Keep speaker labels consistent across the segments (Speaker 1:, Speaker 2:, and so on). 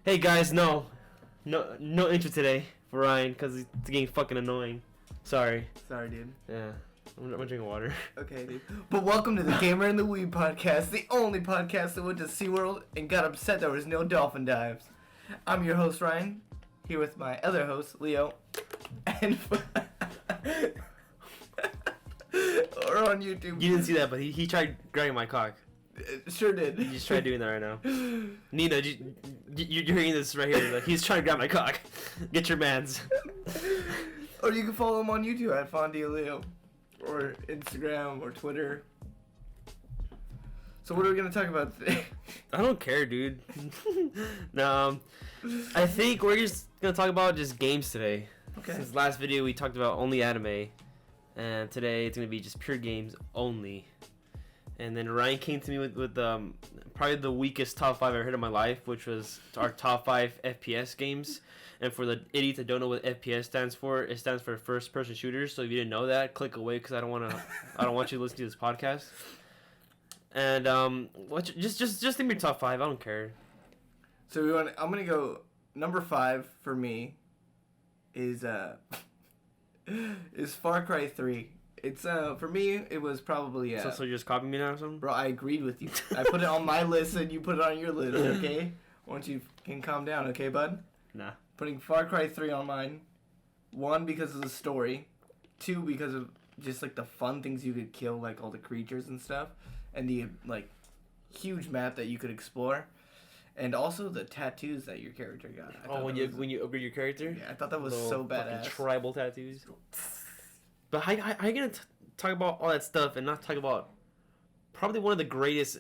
Speaker 1: Hey guys, no intro today for Ryan because it's getting fucking annoying. Sorry.
Speaker 2: Sorry, dude.
Speaker 1: Yeah, I'm drinking water.
Speaker 2: Okay, dude. But welcome to the Gamer and the Weeb podcast, the only podcast that went to SeaWorld and got upset there was no dolphin dives. I'm your host, Ryan, here with my other host, Leo, and or on YouTube.
Speaker 1: You didn't see that, but he tried grabbing my cock.
Speaker 2: Sure did.
Speaker 1: He just tried doing that right now. Nina, you're hearing this right here. Like, he's trying to grab my cock. Get your mans.
Speaker 2: Or you can follow him on YouTube at FondiaLeo, or Instagram, or Twitter. So what are we going to talk about today?
Speaker 1: I don't care, dude. No, I think we're just going to talk about just games today.
Speaker 2: Okay.
Speaker 1: Since last video we talked about only anime. And today it's going to be just pure games only. And then Ryan came to me with probably the weakest top 5 I ever heard in my life, which was our top 5 FPS games. And for the idiots that don't know what FPS stands for, it stands for first person shooters. So if you didn't know that, click away because I don't want you to listen to this podcast. And just think your top 5. I don't care.
Speaker 2: So I'm gonna go number 5 for me is Far Cry 3. It's for me it was probably
Speaker 1: So you just copying me now or something?
Speaker 2: Bro, I agreed with you. I put it on my list and you put it on your list, okay? Once you can calm down, okay, bud?
Speaker 1: Nah.
Speaker 2: Putting Far Cry 3 on mine. 1, because of the story. 2, because of just like the fun things you could kill, like all the creatures and stuff, and the like huge map that you could explore. And also the tattoos that your character got.
Speaker 1: When you upgrade your character?
Speaker 2: Yeah, I thought that was so badass.
Speaker 1: Tribal tattoos. But how you gonna talk about all that stuff and not talk about probably one of the greatest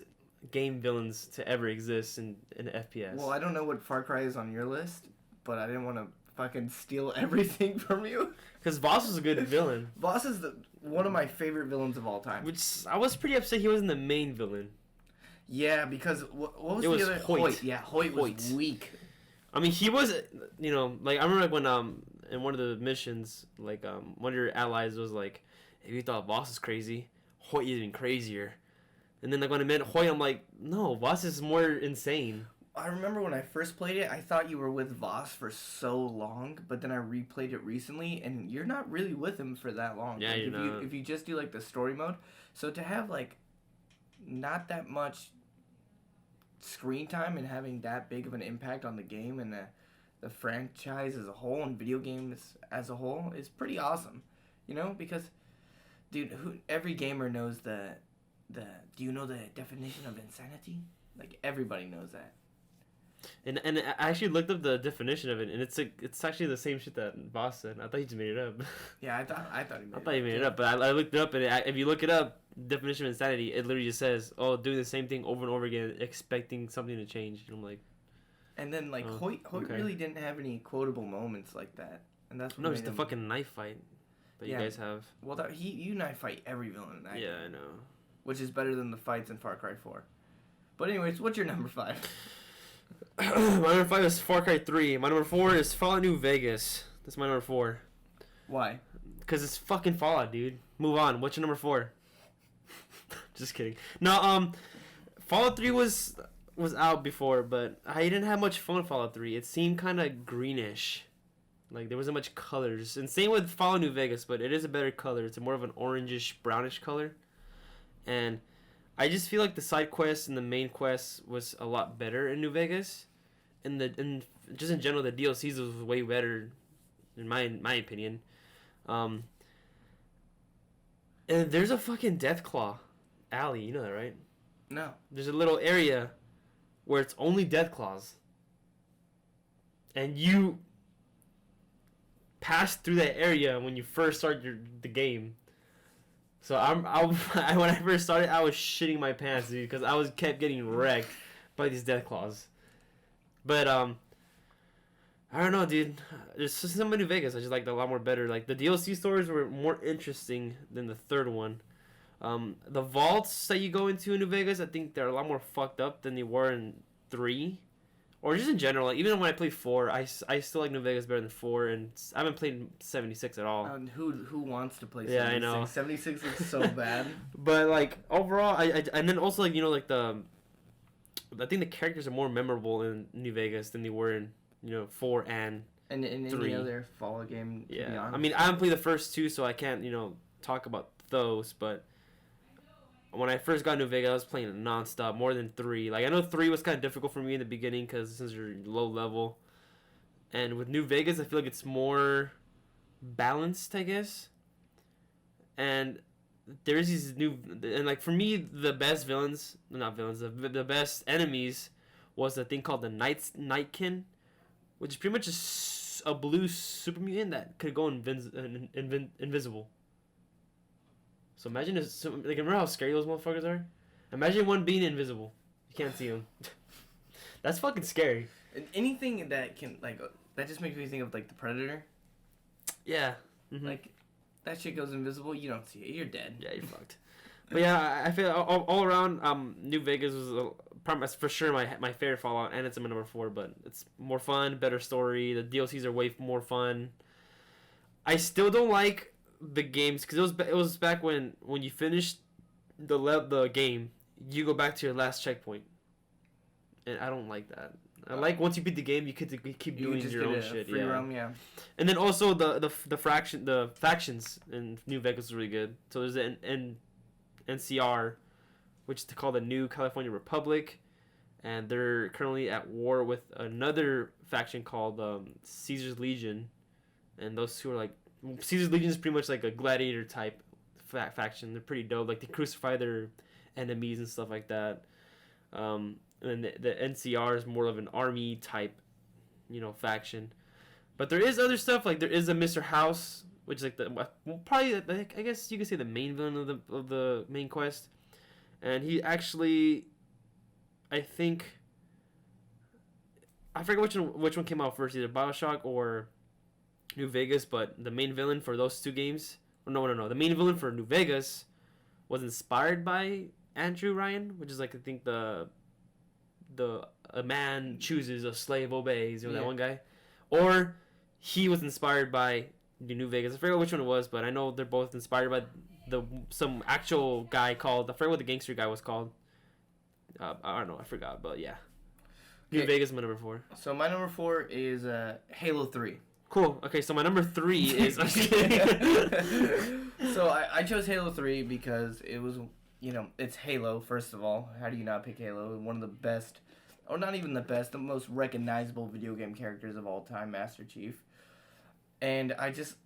Speaker 1: game villains to ever exist in FPS?
Speaker 2: Well, I don't know what Far Cry is on your list, but I didn't want to fucking steal everything from you.
Speaker 1: Because Voss was a good villain.
Speaker 2: Voss is one of my favorite villains of all time.
Speaker 1: Which I was pretty upset he wasn't the main villain.
Speaker 2: Yeah, because what was
Speaker 1: the
Speaker 2: other?
Speaker 1: Hoyt.
Speaker 2: Yeah, Hoyt was weak.
Speaker 1: I mean, he was, like, I remember when, in one of the missions, like, one of your allies was like, if you thought Voss is crazy, Hoyt is even crazier. And then, like, when I met Hoyt, I'm like, no, Voss is more insane.
Speaker 2: I remember when I first played it, I thought you were with Voss for so long, but then I replayed it recently, and you're not really with him for that long.
Speaker 1: Yeah,
Speaker 2: like,
Speaker 1: you're not.
Speaker 2: If you just do, like, the story mode, so to have, like, not that much screen time and having that big of an impact on the game and the franchise as a whole and video games as a whole is pretty awesome, because dude, every gamer knows do you know the definition of insanity? Like, everybody knows that.
Speaker 1: And I actually looked up the definition of it, and it's actually the same shit that Boss said. I thought he just made it up.
Speaker 2: Yeah, I thought he made it up.
Speaker 1: I thought he made it up, but I looked it up, and if you look it up, definition of insanity, it literally just says, doing the same thing over and over again, expecting something to change. And I'm like...
Speaker 2: And then, like, Hoyt
Speaker 1: okay.
Speaker 2: really didn't have any quotable moments like that. And that's what
Speaker 1: No, it's the fucking knife fight that you guys have.
Speaker 2: Well, you knife fight every villain in that game.
Speaker 1: Yeah, I know.
Speaker 2: Which is better than the fights in Far Cry 4. But anyways, what's your number 5?
Speaker 1: My number 5 is Far Cry 3. My number 4 is Fallout New Vegas. That's my number 4.
Speaker 2: Why?
Speaker 1: Because it's fucking Fallout, dude. Move on. What's your number 4? Just kidding. No, Fallout 3 was out before, but I didn't have much fun with Fallout 3. It seemed kind of greenish. Like, there wasn't much colors. And same with Fallout New Vegas, but it is a better color. It's more of an orangish, brownish color. And I just feel like the side quests and the main quests was a lot better in New Vegas. And just in general, the DLCs was way better, in my opinion. And there's a fucking Deathclaw alley, you know that, right?
Speaker 2: No.
Speaker 1: There's a little area where it's only Deathclaws. And you pass through that area when you first start the game. So when I first started, I was shitting my pants, dude, because I kept getting wrecked by these Deathclaws. But I don't know, dude. There's just some New Vegas I just liked a lot more better. Like, the DLC stories were more interesting than the third one. The vaults that you go into in New Vegas, I think they're a lot more fucked up than they were in 3. Or just in general, like, even when I play 4, I still like New Vegas better than 4, and I haven't played 76 at all.
Speaker 2: Who wants to play 76?
Speaker 1: Yeah, I know.
Speaker 2: 76 looks so bad.
Speaker 1: But, like, overall, and then also, like, like, I think the characters are more memorable in New Vegas than they were in 4 and
Speaker 2: And in
Speaker 1: 3.
Speaker 2: any other Fallout game, to be
Speaker 1: Yeah.
Speaker 2: honest.
Speaker 1: I mean, I haven't played the first 2, so I can't talk about those. But when I first got New Vegas, I was playing it nonstop, more than 3. Like I know 3 was kind of difficult for me in the beginning because since you're low level, and with New Vegas, I feel like it's more balanced, I guess. And there's these new, and like for me, the best villains, not villains, the best enemies was a thing called the Nightkin, which is pretty much a blue super mutant that could go invisible. So imagine remember how scary those motherfuckers are? Imagine one being invisible. You can't see them. That's fucking scary.
Speaker 2: And anything that can, like, that just makes me think of, like, the Predator.
Speaker 1: Yeah. Mm-hmm.
Speaker 2: Like, that shit goes invisible, you don't see it, you're dead.
Speaker 1: Yeah, you're fucked. But yeah, I feel all around, New Vegas was for sure my favorite Fallout, and it's my number 4. But it's more fun, better story. The DLCs are way more fun. I still don't like the games because it was back when you finished the game, you go back to your last checkpoint, and I don't like that. I like once you beat the game, you keep doing your own shit.
Speaker 2: Free roam, yeah.
Speaker 1: And then also the factions in New Vegas is really good. So there's an NCR, which is called the New California Republic, and they're currently at war with another faction called Caesar's Legion, and those two are like Caesar's Legion is pretty much like a gladiator type faction. They're pretty dope. Like they crucify their enemies and stuff like that. And then the NCR is more of an army type, faction. But there is other stuff, like there is a Mr. House, which is like probably I guess you could say the main villain of the main quest. And he actually, I think, I forget which one came out first, either BioShock or New Vegas. But the main villain for those two games, no, the main villain for New Vegas was inspired by Andrew Ryan, which is like I think a man chooses, a slave obeys, that one guy, or he was inspired by the New Vegas. I forget which one it was, but I know they're both inspired by some actual guy called, I forget what the gangster guy was called. I don't know, I forgot, but yeah. New Vegas is my number 4.
Speaker 2: So my number 4 is Halo 3.
Speaker 1: Cool. Okay, so my number 3 is.
Speaker 2: So I chose Halo 3 because it was, it's Halo, first of all. How do you not pick Halo? One of the best, or not even the best, the most recognizable video game characters of all time, Master Chief. And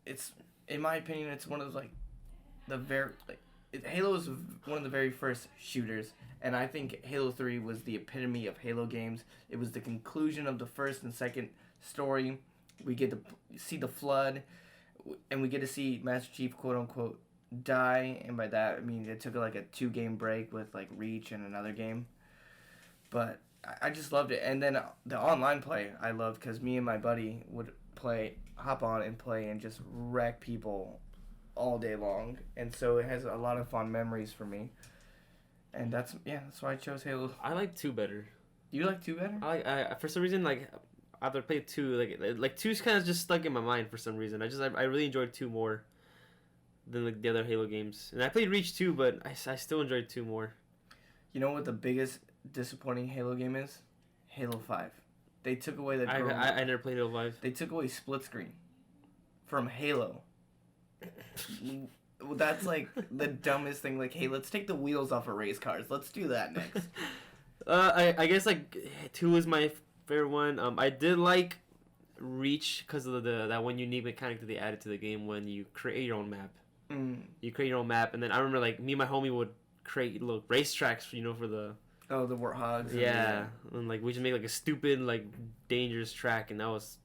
Speaker 2: it's, in my opinion, it's one of those, Halo is one of the very first shooters. And I think Halo 3 was the epitome of Halo games. It was the conclusion of the first and second story. We get to see the Flood, and we get to see Master Chief, quote-unquote, die. And by that, I mean, it took like a 2-game break with like Reach and another game. But I just loved it. And then the online play I loved because me and my buddy would hop on and play and just wreck people all day long. And so it has a lot of fond memories for me. And that's why I chose Halo.
Speaker 1: I like 2 better.
Speaker 2: You like 2 better?
Speaker 1: I for some reason, after I played 2, like 2's kind of just stuck in my mind for some reason. I really enjoyed 2 more than the other Halo games. And I played Reach 2, but I still enjoyed 2 more.
Speaker 2: You know what the biggest disappointing Halo game is? Halo 5. They took away the.
Speaker 1: I never played Halo 5.
Speaker 2: They took away split screen from Halo. That's like the dumbest thing. Like, hey, let's take the wheels off of race cars. Let's do that next.
Speaker 1: I guess 2 is my favorite one. I did like Reach because of that one unique mechanic that they added to the game when you create your own map. You create your own map, and then I remember me and my homie would create little racetracks, for the.
Speaker 2: Oh, the Warthogs.
Speaker 1: Yeah, and we just make a stupid dangerous track, and that was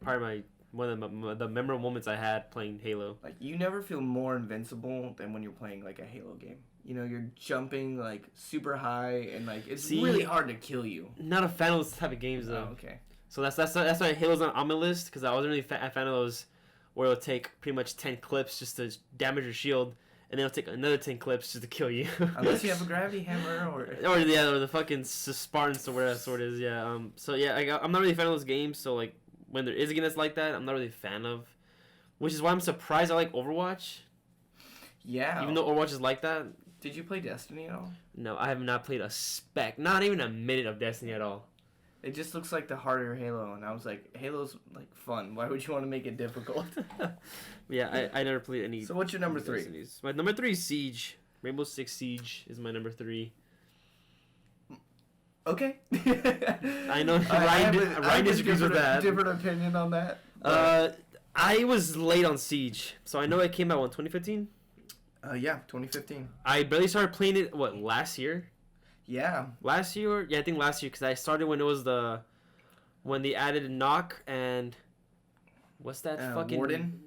Speaker 1: probably one of the memorable moments I had playing Halo.
Speaker 2: Like, you never feel more invincible than when you're playing a Halo game. You're jumping super high, and it's really hard to kill you.
Speaker 1: Not a fan of those type of games though.
Speaker 2: Oh, okay.
Speaker 1: So that's why Halo's on my list, because I wasn't really a fan of those where it'll take pretty much 10 clips just to damage your shield, and then it'll take another 10 clips just to kill you.
Speaker 2: Unless you have a gravity hammer or
Speaker 1: the fucking Spartans or whatever that sword is. Yeah. So yeah, I'm not really a fan of those games. So when there is a game that's like that, I'm not really a fan of. Which is why I'm surprised I like Overwatch.
Speaker 2: Yeah.
Speaker 1: Even though Overwatch is like that.
Speaker 2: Did you play Destiny at all?
Speaker 1: No, I have not played a speck, not even a minute of Destiny at all.
Speaker 2: It just looks like the harder Halo, and I was like, Halo's like fun. Why would you want to make it difficult?
Speaker 1: Yeah, I never played any.
Speaker 2: So what's your number 3?
Speaker 1: Destinies. My number 3 is Siege. Rainbow Six Siege is my number 3.
Speaker 2: Okay.
Speaker 1: I know Ryan disagrees with that.
Speaker 2: Different opinion on that.
Speaker 1: I was late on Siege, so I know it came out in 2015.
Speaker 2: Yeah, 2015.
Speaker 1: I barely started playing it. Last year?
Speaker 2: Yeah.
Speaker 1: Last year? Yeah, I think last year because I started when it was when they added Knock and what's that fucking
Speaker 2: Warden?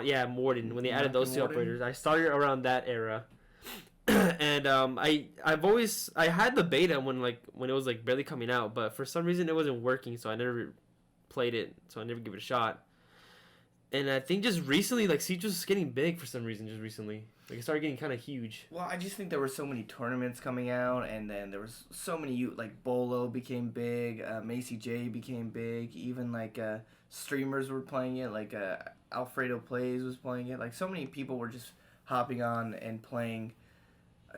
Speaker 1: Yeah, Warden. When they added those two
Speaker 2: Warden.
Speaker 1: operators, I started around that era. And I had the beta when it was like barely coming out, but for some reason it wasn't working, so I never played it, so I never gave it a shot. And I think just recently, like, Siege was getting big for some reason. Just recently, like, it started getting kind of huge.
Speaker 2: Well, I just think there were so many tournaments coming out, and then there was so many like Bolo became big, Macy J became big, even like streamers were playing it, like Alfredo Plays was playing it. Like so many people were just hopping on and playing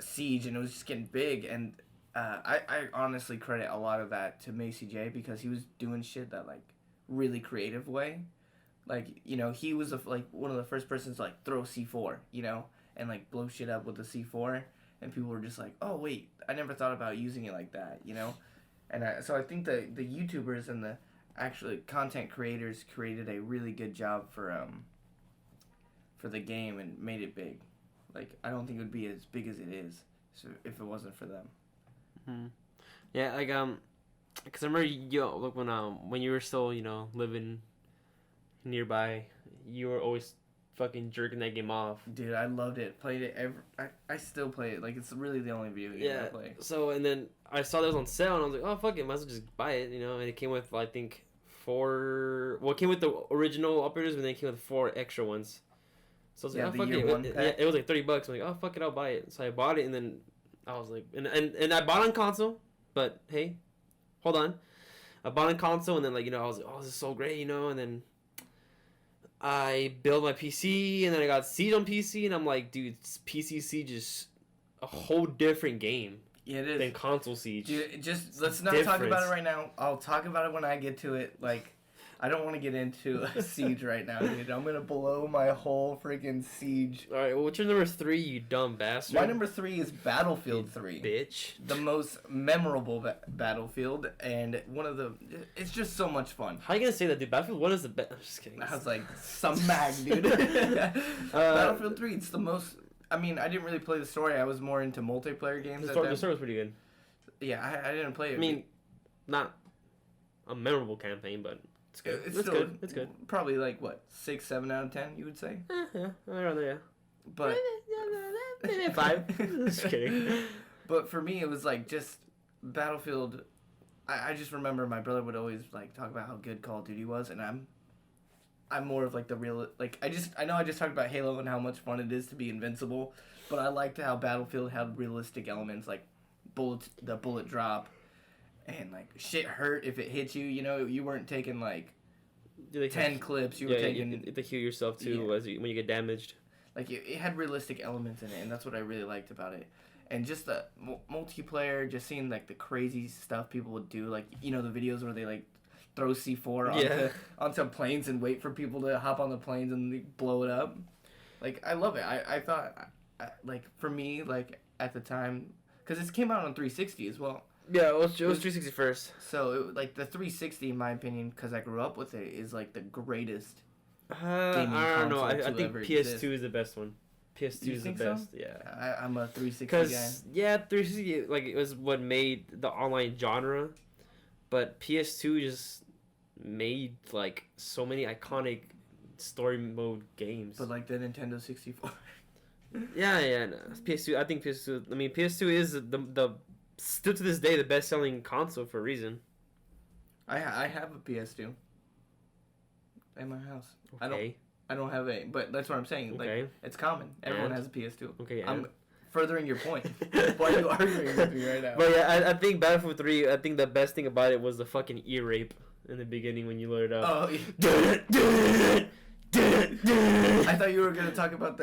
Speaker 2: Siege, and it was just getting big. And I honestly credit a lot of that to Macy J because he was doing shit that like really creative way. Like, you know, he was one of the first persons to like throw C4, you know, and like blow shit up with the C4, and people were just like, oh wait, I never thought about using it like that, you know. And so I think the YouTubers and the actual content creators created a really good job for the game and made it big. Like, I don't think it would be as big as it is if it wasn't for them.
Speaker 1: Mm-hmm. Yeah, like because I remember look when you were still living nearby, you were always fucking jerking that game off.
Speaker 2: Dude, I loved it. Played it I still play it. Like, it's really the only video game I play.
Speaker 1: So, and then I saw that it was on sale, and I was like, oh, fuck it, might as well just buy it, and it came with, I think, it came with the original operators, but then it came with 4 extra ones. So I was like, oh, fuck it. It was like $30. I'm like, oh, fuck it, I'll buy it. So I bought it, and then I was like, and I bought on console, but hey, hold on. I bought on console, and then, like, I was like, oh, this is so great, and then I built my PC, and then I got Siege on PC, and I'm like, dude, PC Siege is a whole different game.
Speaker 2: Yeah, it is.
Speaker 1: Than console Siege.
Speaker 2: Dude, let's not talk about it right now. I'll talk about it when I get to it. Like, I don't want to get into Siege right now, dude. I'm going to blow my whole freaking Siege.
Speaker 1: All right, well, what's your number 3, you dumb bastard?
Speaker 2: My number 3 is Battlefield 3.
Speaker 1: Bitch.
Speaker 2: The most memorable Battlefield, and it's just so much fun.
Speaker 1: How are you going to say that, dude? Battlefield 1 is the best. I'm just kidding.
Speaker 2: I was like, some mag, dude. Battlefield 3, it's the most... I mean, I didn't really play the story. I was more into multiplayer games.
Speaker 1: The story was pretty good.
Speaker 2: Yeah, I didn't play it.
Speaker 1: I mean, not a memorable campaign, but... It's good. It's good.
Speaker 2: Probably like 6, 7 out of 10, you would say?
Speaker 1: Yeah, around there, yeah.
Speaker 2: But
Speaker 1: 5. Just kidding.
Speaker 2: But for me, it was like just Battlefield. I just remember my brother would always like talk about how good Call of Duty was, and I'm more of like the real I know I just talked about Halo and how much fun it is to be invincible, but I liked how Battlefield had realistic elements like the bullet drop. And, like, shit hurt if it hit you. You weren't taking, like, 10 clips. You were taking...
Speaker 1: you have to heal yourself, too, when you get damaged.
Speaker 2: Like, it had realistic elements in it, and that's what I really liked about it. And just the multiplayer, just seeing, like, the crazy stuff people would do. Like, the videos where they, like, throw C4 onto planes and wait for people to hop on the planes and blow it up. Like, I love it. I thought, like, for me, like, at the time... Because it came out on 360 as well.
Speaker 1: Yeah, it was 360 first.
Speaker 2: So, like, the 360, in my opinion, because I grew up with it, is, like, the greatest
Speaker 1: gaming I don't know. I think PS2 exist. Is the best one. PS2 is the best, so?
Speaker 2: Yeah. I'm a 360 guy.
Speaker 1: Yeah, 360, like, it was what made the online genre, but PS2 just made, like, so many iconic story mode games.
Speaker 2: But, like, the Nintendo 64.
Speaker 1: Yeah, no. PS2, I think PS2 is the still to this day the best-selling console for a reason.
Speaker 2: I have a PS2 in my house.
Speaker 1: Okay.
Speaker 2: I don't have a, but that's what I'm saying.
Speaker 1: Okay.
Speaker 2: Like, it's common. Everyone has a PS2.
Speaker 1: Okay.
Speaker 2: I'm furthering your point. Why are you arguing with me right now?
Speaker 1: But yeah, I think Battlefield 3. I think the best thing about it was the fucking ear rape in the beginning when you load it up.
Speaker 2: Oh. Yeah. I thought you were gonna talk about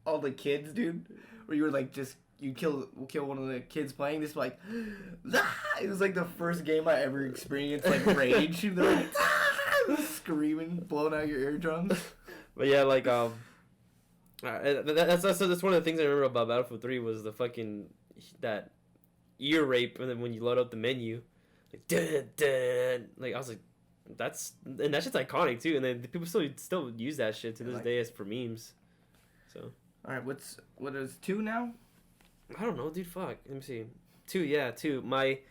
Speaker 2: all the kids, dude. Where you were like just you kill one of the kids playing this, like, ah! It was like the first game I ever experienced like rage. They're like, ah! Screaming, blowing out your eardrums.
Speaker 1: But yeah, like that's one of the things I remember about Battlefield 3 was the fucking that ear rape, and then when you load up the menu, like dun, dun, like I was like, that shit's iconic too, and then people still use that shit to this day as for memes. So.
Speaker 2: All right, what is 2 now?
Speaker 1: I don't know, dude. Fuck. Let me see. 2, yeah, 2. And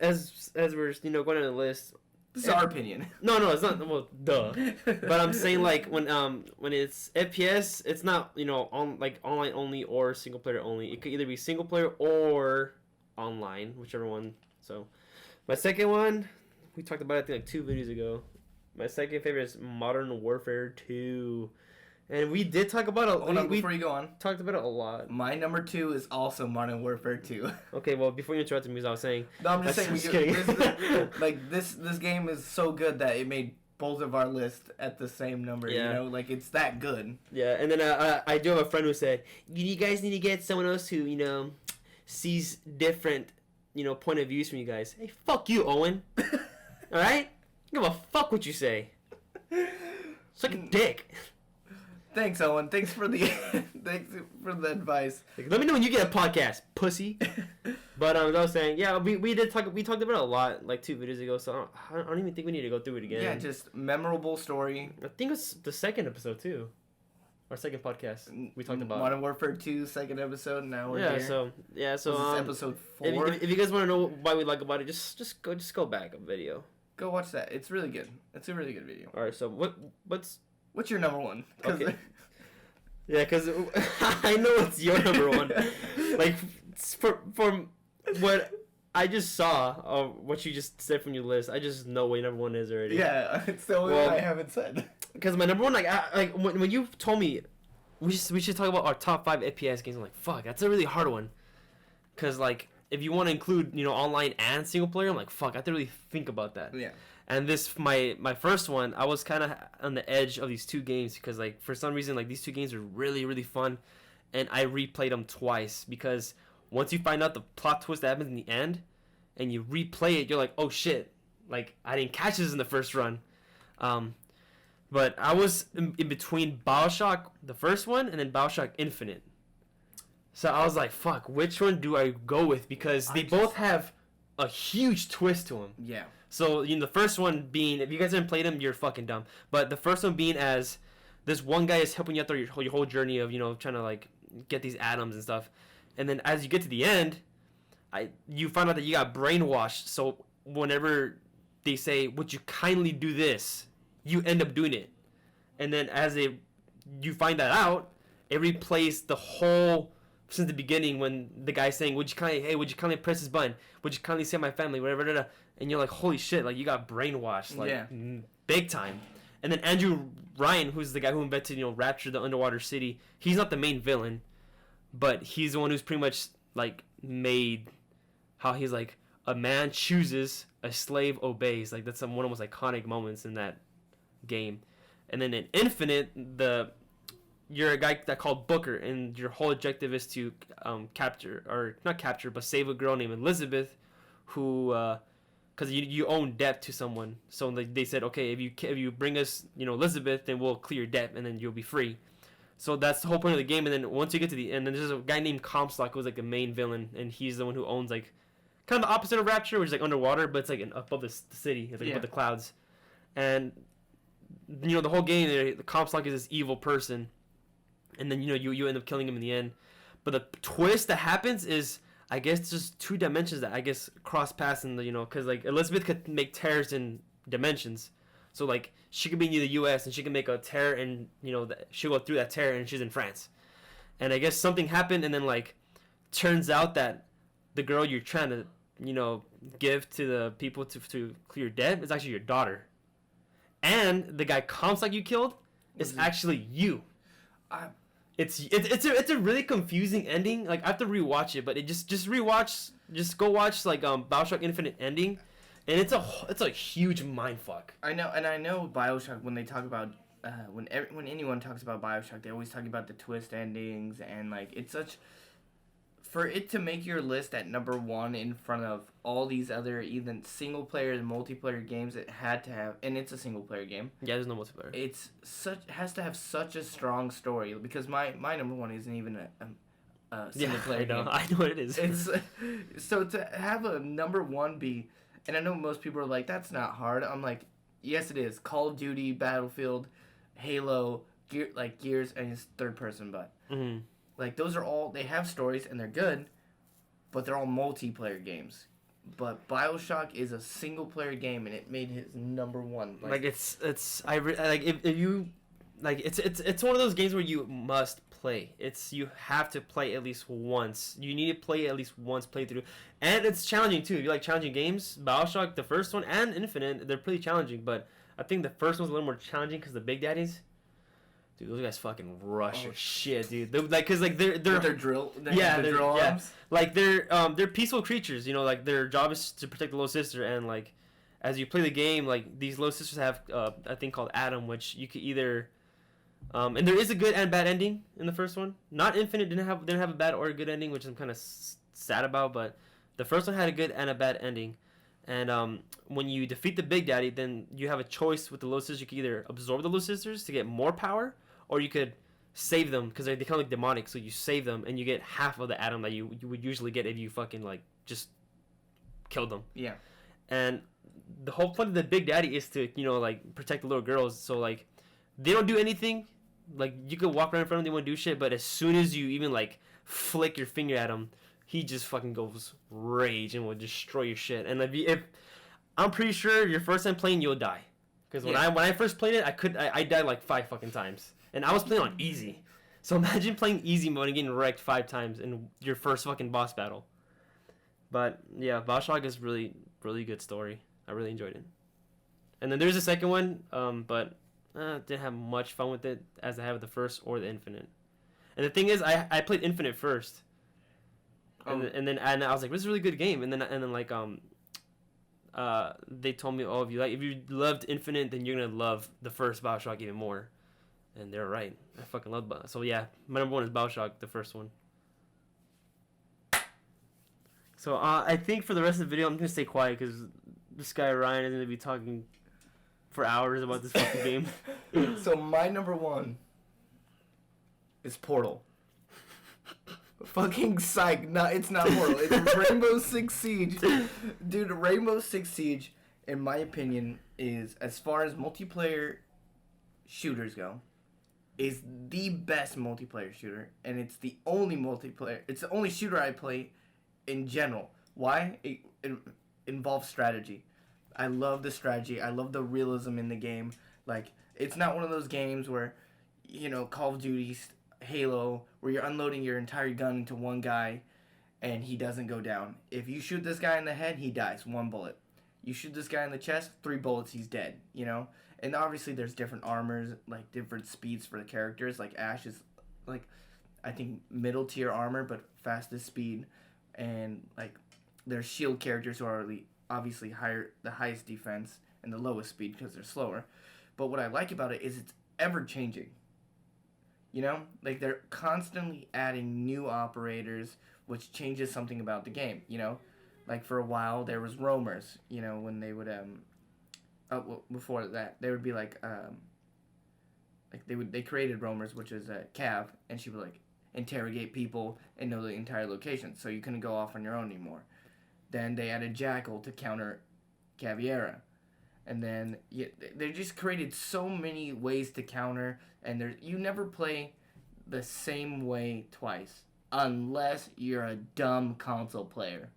Speaker 1: as we're going on the list.
Speaker 2: This is our opinion.
Speaker 1: No, it's not. Well, duh. But I'm saying like when it's FPS, it's not online only or single player only. It could either be single player or online, whichever one. So, my second one, we talked about it I think like 2 videos ago. My second favorite is Modern Warfare 2. And we did talk about it.
Speaker 2: Hold on, before you go on.
Speaker 1: Talked about it a lot.
Speaker 2: My number 2 is also Modern Warfare 2.
Speaker 1: Okay, well, before you interrupted me, I was saying...
Speaker 2: No, I'm just saying,
Speaker 1: kidding.
Speaker 2: this game is so good that it made both of our lists at the same number,
Speaker 1: yeah.
Speaker 2: Like, it's that good.
Speaker 1: Yeah, and then I do have a friend who said, you guys need to get someone else who, sees different, point of views from you guys. Hey, fuck you, Owen. Alright? Give a fuck what you say. Suck a dick.
Speaker 2: Thanks, Owen. Thanks for the advice.
Speaker 1: Like, let me know when you get a podcast, pussy. But as I was saying, yeah, we talked about it a lot like 2 videos ago, so I don't even think we need to go through it again.
Speaker 2: Yeah, just memorable story.
Speaker 1: I think it's the second episode too, our second podcast. We talked about
Speaker 2: Modern Warfare 2 second episode. Now we're here.
Speaker 1: So
Speaker 2: this is episode 4.
Speaker 1: If you guys want to know why we like about it, just go back a video.
Speaker 2: Go watch that. It's really good. It's a really good video.
Speaker 1: All right, so what's
Speaker 2: your number 1?
Speaker 1: Okay. Yeah, because I know it's your number 1. Like, from what I just saw, or what you just said from your list, I just know what your number 1 is already.
Speaker 2: Yeah, it's the only one I haven't said.
Speaker 1: Because my number 1, like when you told me we should talk about our top 5 FPS games, I'm like, fuck, that's a really hard one. Because, like, if you want to include, online and single player, I'm like, fuck, I have to really think about that.
Speaker 2: Yeah.
Speaker 1: And this, my first one, I was kind of on the edge of these 2 games because, like, for some reason, like, these 2 games are really, really fun. And I replayed them twice because once you find out the plot twist that happens in the end and you replay it, you're like, oh, shit. Like, I didn't catch this in the first run. But I was in between BioShock, the first one, and then BioShock Infinite. So I was like, fuck, which one do I go with? Because they both have a huge twist to them.
Speaker 2: Yeah.
Speaker 1: So, the first one being, if you guys haven't played them, you're fucking dumb. But the first one being as this one guy is helping you out through your whole journey of, trying to, like, get these atoms and stuff. And then as you get to the end, you find out that you got brainwashed. So whenever they say, would you kindly do this, you end up doing it. And then you find that out, it replays the whole... since the beginning when the guy's saying, would you kindly press this button? Would you kindly save my family? Whatever. And you're like, holy shit, like, you got brainwashed, like, big time. And then Andrew Ryan, who's the guy who invented, Rapture, the underwater city, he's not the main villain, but he's the one who's pretty much, like, made how he's like, a man chooses, a slave obeys. Like, that's one of the most iconic moments in that game. And then in Infinite, you're a guy that called Booker, and your whole objective is to save a girl named Elizabeth, who, because you own debt to someone. So they said, okay, if you bring us, Elizabeth, then we'll clear your debt, and then you'll be free. So that's the whole point of the game. And then once you get to the end, then there's a guy named Comstock who's like the main villain, and he's the one who owns like kind of the opposite of Rapture, which is like underwater, but it's like above the city, it's like above the clouds. And the whole game, the Comstock is this evil person. And then, you end up killing him in the end. But the twist that happens is, I guess, just 2 dimensions that, I guess, cross paths in the, because, like, Elizabeth could make tears in dimensions. So, like, she could be in the U.S. and she can make a tear and, she'll go through that tear and she's in France. And I guess something happened and then, like, turns out that the girl you're trying to, give to the people to clear debt is actually your daughter. And the guy Comstock you killed is actually you. It's a really confusing ending. Like, I have to rewatch it, but it just go watch like BioShock Infinite ending, and it's a huge mindfuck.
Speaker 2: I know BioShock when they talk about when anyone talks about Bioshock, they always talk about the twist endings, and like it's such, for it to make your list at number one in front of all these other even single player and multiplayer games, it had to have, and it's a single player game.
Speaker 1: Yeah, there's no multiplayer.
Speaker 2: It's has to have such a strong story, because my number one isn't even a single player game.
Speaker 1: I know what it is.
Speaker 2: It's so to have a number one be, and I know most people are like, that's not hard. I'm like, yes, it is. Call of Duty, Battlefield, Halo, Gears, and it's third person, but like those are all, they have stories and they're good, but they're all multiplayer games. But BioShock is a single player game, and it made his number one.
Speaker 1: Like it's if you like it's one of those games where you must play. You have to play at least once. You need to play at least once playthrough, and it's challenging too. If you like challenging games, BioShock, the first one and Infinite, they're pretty challenging. But I think the first one's a little more challenging because the Big Daddies, dude, those guys fucking rush your shit, dude. They're, like, cause like they're
Speaker 2: drill,
Speaker 1: drill
Speaker 2: arms.
Speaker 1: Like they're peaceful creatures. You know, like their job is to protect the little sister, and like as you play the game, like these little sisters have a thing called Adam, which you could either and there is a good and bad ending in the first one. Not Infinite didn't have a bad or a good ending, which I'm kind of sad about. But the first one had a good and a bad ending. And when you defeat the Big Daddy, then you have a choice with the little sisters. You can either absorb the little sisters to get more power, or you could save them because they kind of like demonic. So you save them and you get half of the Adam that you would usually get if you fucking like just killed them.
Speaker 2: Yeah.
Speaker 1: And the whole point of the Big Daddy is to, you know, like protect the little girls. So like they don't do anything. Like you could walk around in front of them, they won't do shit. But as soon as you even like flick your finger at him, he just fucking goes rage and will destroy your shit. And if I'm pretty sure your first time playing, you'll die. Because when I first played it, I died like 5 fucking times, and I was playing on easy. So imagine playing easy mode and getting wrecked 5 times in your first fucking boss battle. But yeah, BioShock is really really good story. I really enjoyed it. And then there's a second one, but didn't have much fun with it as I had with the first or the Infinite. And the thing is, I played Infinite first. And then I was like, this is a really good game. And then like they told me, oh, if you loved Infinite, then you're gonna love the first BioShock even more. And they're right. I fucking love BioShock. So yeah, my number one is BioShock, the first one. So I think for the rest of the video, I'm gonna stay quiet because this guy Ryan is gonna be talking for hours about this fucking game.
Speaker 2: So my number one is Portal. Fucking psych. No, it's not Portal. It's Rainbow Six Siege. Dude, Rainbow Six Siege, in my opinion, is, as far as multiplayer shooters go, is the best multiplayer shooter. And it's the only shooter I play in general. Why? It involves strategy. I love the strategy. I love the realism in the game. Like, it's not one of those games where, you know, Call of Duty, Halo, where you're unloading your entire gun into one guy and he doesn't go down. If you shoot this guy in the head, he dies, 1 bullet. You shoot this guy in the chest, 3 bullets, he's dead, you know? And obviously there's different armors, like different speeds for the characters. Like Ash is, like, I think middle tier armor, but fastest speed. And, like, there's shield characters who are obviously the highest defense and the lowest speed because they're slower. But what I like about it is it's ever changing. You know, like they're constantly adding new operators, which changes something about the game. You know, like for a while there was roamers. You know, when they would before that they would be like they created roamers, which is Cav, and she would like interrogate people and know the entire location, so you couldn't go off on your own anymore. Then they added Jackal to counter Caviera. And then they just created so many ways to counter, and you never play the same way twice unless you're a dumb console player.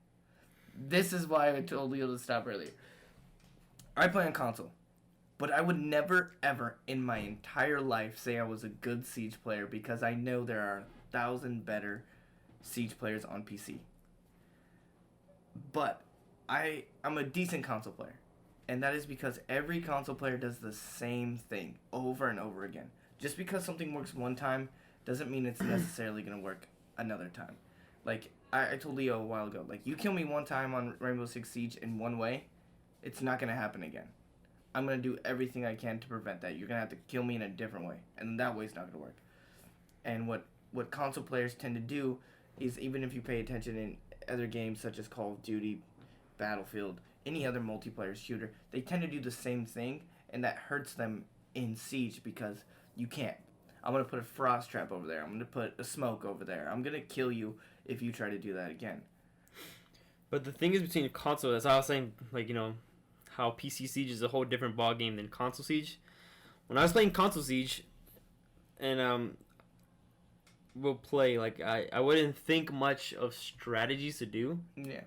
Speaker 2: This is why I told you to stop earlier. I play on console, but I would never ever in my entire life say I was a good Siege player, because I know there are 1,000 better Siege players on PC. But I'm a decent console player. And that is because every console player does the same thing over and over again. Just because something works one time doesn't mean it's necessarily going to work another time. Like, I told Leo a while ago, like, you kill me one time on Rainbow Six Siege in one way, it's not going to happen again. I'm gonna do everything I can to prevent that. You're gonna have to kill me in a different way, and that way's not gonna work. And what console players tend to do is, even if you pay attention in other games such as Call of Duty, Battlefield, any other multiplayer shooter, they tend to do the same thing, and that hurts them in Siege because you can't. I'm going to put a frost trap over there. I'm going to put a smoke over there. I'm going to kill you if you try to do that again.
Speaker 1: But the thing is between console, as I was saying, like, you know, how PC Siege is a whole different ball game than console Siege. When I was playing console Siege, and we'll play, like, I wouldn't think much of strategies to do.
Speaker 2: Yeah.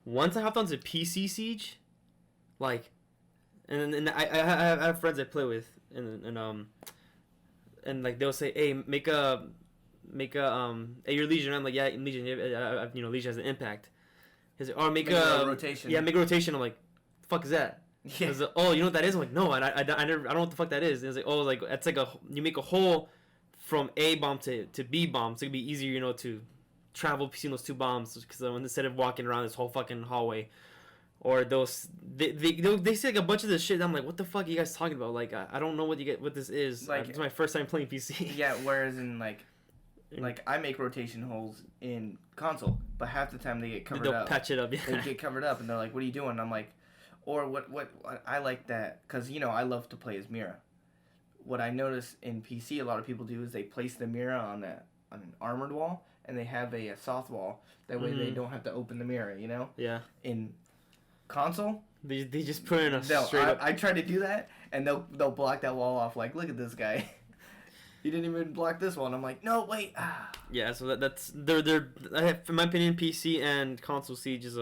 Speaker 1: Once I hopped onto PC Siege, like, and I have friends I play with, and like they'll say, hey, make a hey, you're Legion. I'm like, yeah, Legion. You know, Legion has an impact. He's like, or make a
Speaker 2: rotation.
Speaker 1: Yeah, make a rotation. I'm like, the fuck is that?
Speaker 2: Yeah.
Speaker 1: Like, oh, you know what that is? I'm like, no, I never, I don't know what the fuck that is. And it's like, oh, like that's like you make a hole from A bomb to B bomb, so it'd be easier, you know, to travel between those two bombs, because instead of walking around this whole fucking hallway. Or those they say like a bunch of this shit. I'm like, what the fuck are you guys talking about? Like, I don't know what this is.
Speaker 2: Like,
Speaker 1: it's my first time playing PC.
Speaker 2: Yeah, whereas in like I make rotation holes in console, but half the time they get covered
Speaker 1: They'll
Speaker 2: up.
Speaker 1: patch it up. Yeah.
Speaker 2: They get covered up, and they're like, "What are you doing?" And I'm like, or what I like that, because you know I love to play as Mira. What I notice in PC, a lot of people do is they place the Mira on an armored wall, and they have a soft wall. That way they don't have to open the mirror. You know.
Speaker 1: Yeah.
Speaker 2: In console,
Speaker 1: they just put in a straight up.
Speaker 2: I try to do that, and they'll block that wall off. Like, look at this guy. He didn't even block this one. I'm like, no, wait.
Speaker 1: Yeah, so that's they're in my opinion, PC and console Siege is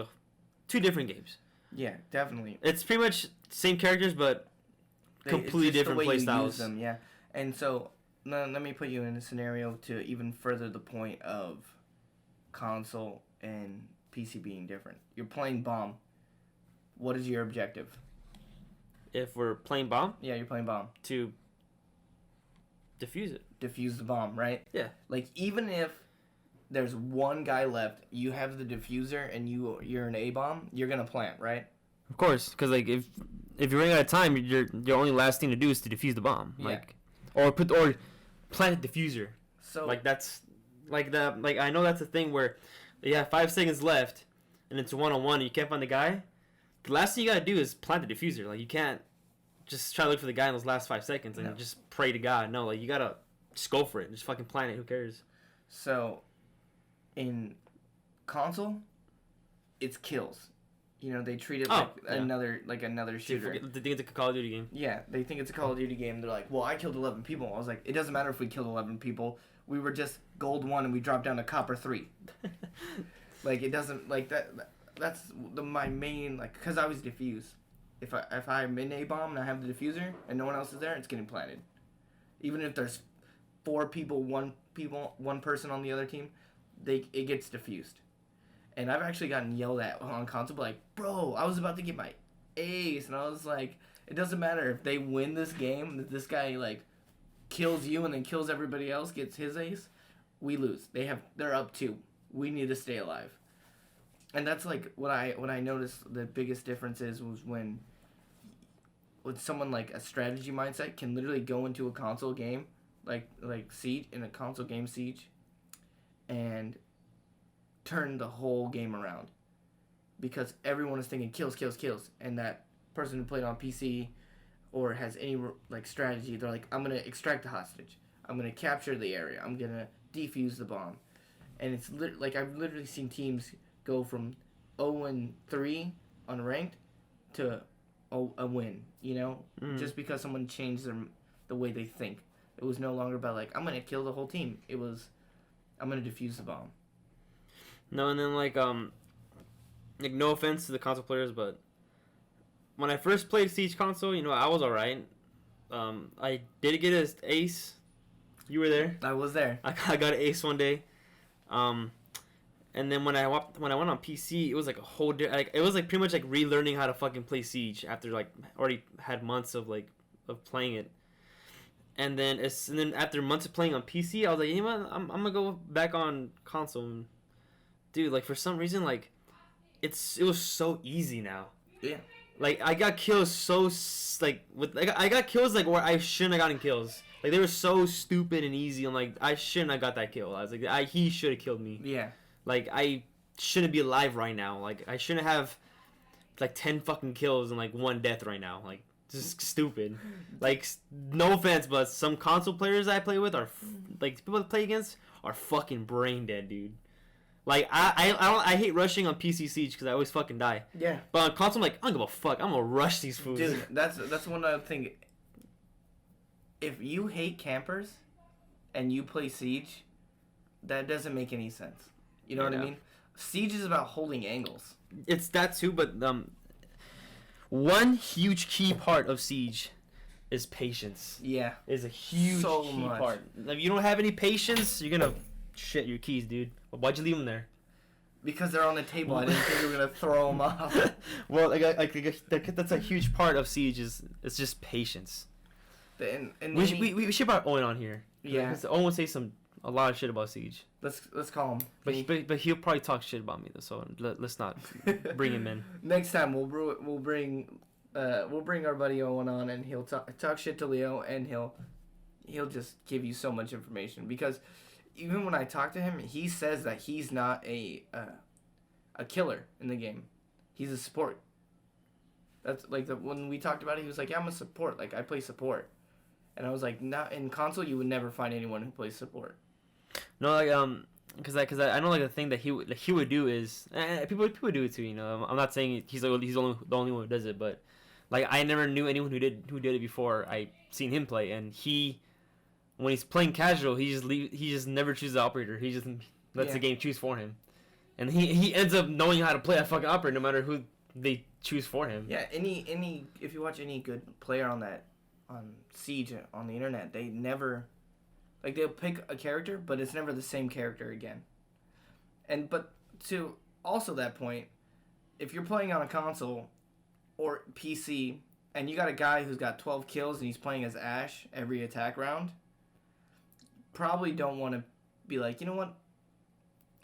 Speaker 1: two different games.
Speaker 2: Yeah, definitely.
Speaker 1: It's pretty much same characters, but completely different play styles.
Speaker 2: Them, yeah. And so let me put you in a scenario to even further the point of console and PC being different. You're playing bomb. What is your objective?
Speaker 1: If we're playing bomb?
Speaker 2: Yeah, you're playing bomb.
Speaker 1: To defuse it.
Speaker 2: Defuse the bomb, right?
Speaker 1: Yeah. Like,
Speaker 2: even if there's one guy left, you have the diffuser, and you're an A-bomb, you're going to plant, right?
Speaker 1: Of course, because, like, if you're running out of time, your only last thing to do is to defuse the bomb.
Speaker 2: Yeah.
Speaker 1: Like, or plant a diffuser.
Speaker 2: So,
Speaker 1: like, that's, like, I know that's a thing where you have 5 seconds left, and it's 1-on-1, and you can't find the guy. The last thing you gotta do is plant the diffuser. Like, you can't just try to look for the guy in those last 5 seconds and just pray to God. No, like, you gotta just go for it. Just fucking plant it. Who cares?
Speaker 2: So, in console, it's kills. You know, they treat it another shooter.
Speaker 1: They think it's a Call of Duty game.
Speaker 2: Yeah, they think it's a Call of Duty game. They're like, well, I killed 11 people. I was like, it doesn't matter if we killed 11 people. We were just gold 1 and we dropped down to copper 3. Like, it doesn't, like, that's my main, like, because I was diffused. If I'm in a bomb and I have the diffuser and no one else is there, it's getting planted. Even if there's 4 people, one person on the other team, it gets diffused. And I've actually gotten yelled at on console, like, bro, I was about to get my ace, and I was like, it doesn't matter if they win this game, if this guy like kills you and then kills everybody else, gets his ace, we lose. They're up 2. We need to stay alive. And that's like what I noticed the biggest difference was when someone like a strategy mindset can literally go into a console game like Siege, in a console game Siege, and turn the whole game around, because everyone is thinking kills, and that person who played on PC or has any like strategy, they're like, I'm gonna extract the hostage, I'm gonna capture the area, I'm gonna defuse the bomb, and it's like I've literally seen teams go from 0-3 on ranked to a win, you know, just because someone changed the way they think. It was no longer about like, I'm gonna kill the whole team. It was, I'm gonna defuse the bomb.
Speaker 1: No, and then like no offense to the console players, but when I first played Siege console, you know, I was alright. I did get an ace. You were there.
Speaker 2: I was there.
Speaker 1: I got an ace one day. And then when I went on PC, it was like a whole it was like pretty much like relearning how to fucking play Siege after like already had months of playing it. And then after months of playing on PC, I was like, you know what, I'm gonna go back on console. And, dude, like for some reason, like it was so easy now.
Speaker 2: Yeah.
Speaker 1: Like I got kills so I got kills like where I shouldn't have gotten kills. Like they were so stupid and easy. I'm like, I shouldn't have got that kill. I was like, he should have killed me.
Speaker 2: Yeah.
Speaker 1: Like I shouldn't be alive right now. Like I shouldn't have like 10 fucking kills and like 1 death right now. Like just stupid. Like no offense, but some console players I play with are like people that play against are fucking brain dead, dude. Like I hate rushing on PC Siege because I always fucking die.
Speaker 2: Yeah.
Speaker 1: But on console, I'm like, I don't give a fuck. I'm gonna rush these fools.
Speaker 2: Dude, that's one other thing. If you hate campers, and you play Siege, that doesn't make any sense. You know what I mean? Siege is about holding angles.
Speaker 1: It's that too, but one huge key part of Siege is patience.
Speaker 2: Yeah.
Speaker 1: Is a huge key part. If you don't have any patience, you're gonna shit your keys, dude. Why'd you leave them there?
Speaker 2: Because they're on the table. I didn't think you were gonna throw them off.
Speaker 1: Well, that's a huge part of Siege. It's just patience.
Speaker 2: And
Speaker 1: we should about Owen on here.
Speaker 2: Yeah.
Speaker 1: Because Owen would say a lot of shit about Siege.
Speaker 2: Let's call him.
Speaker 1: But he'll probably talk shit about me though. So let's not bring him in.
Speaker 2: Next time we'll bring our buddy Owen on, and he'll talk shit to Leo, and he'll just give you so much information. Because even when I talk to him, he says that he's not a killer in the game. He's a support. That's like when we talked about it, he was like, "Yeah, I'm a support. Like I play support." And I was like, "Not in console, you would never find anyone who plays support."
Speaker 1: No, like because I know like the thing that he would do is people do it too. You know, I'm not saying he's the only one who does it, but like I never knew anyone who did it before I seen him play, and when he's playing casual, he just never chooses the operator. He just lets the game choose for him, and he ends up knowing how to play that fucking operator no matter who they choose for him.
Speaker 2: Yeah, any if you watch any good player on Siege on the internet, they never they'll pick a character, but it's never the same character again. But to also that point, if you're playing on a console or PC and you got a guy who's got 12 kills and he's playing as Ash every attack round, probably don't want to be like, you know what?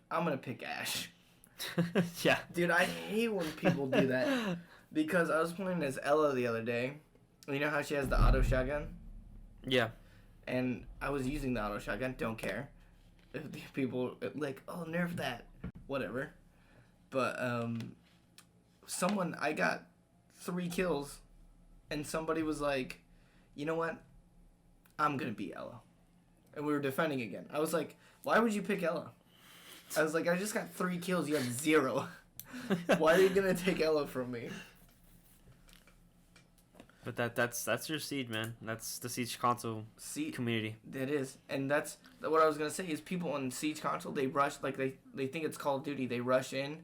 Speaker 2: I'm gonna pick Ash.
Speaker 1: Yeah.
Speaker 2: Dude, I hate when people do that. Because I was playing as Ella the other day. You know how she has the auto shotgun?
Speaker 1: Yeah.
Speaker 2: And I was using the auto shotgun. Don't care. If the people like, oh, nerf that. Whatever. But I got 3 kills. And somebody was like, you know what? I'm going to beat Ella. And we were defending again. I was like, why would you pick Ella? I was like, I just got 3 kills. You have 0. Why are you going to take Ella from me?
Speaker 1: But that's your Siege, man. That's the Siege console community.
Speaker 2: That is. And that's what I was going to say is people on Siege console, they rush, like they think it's Call of Duty. They rush in,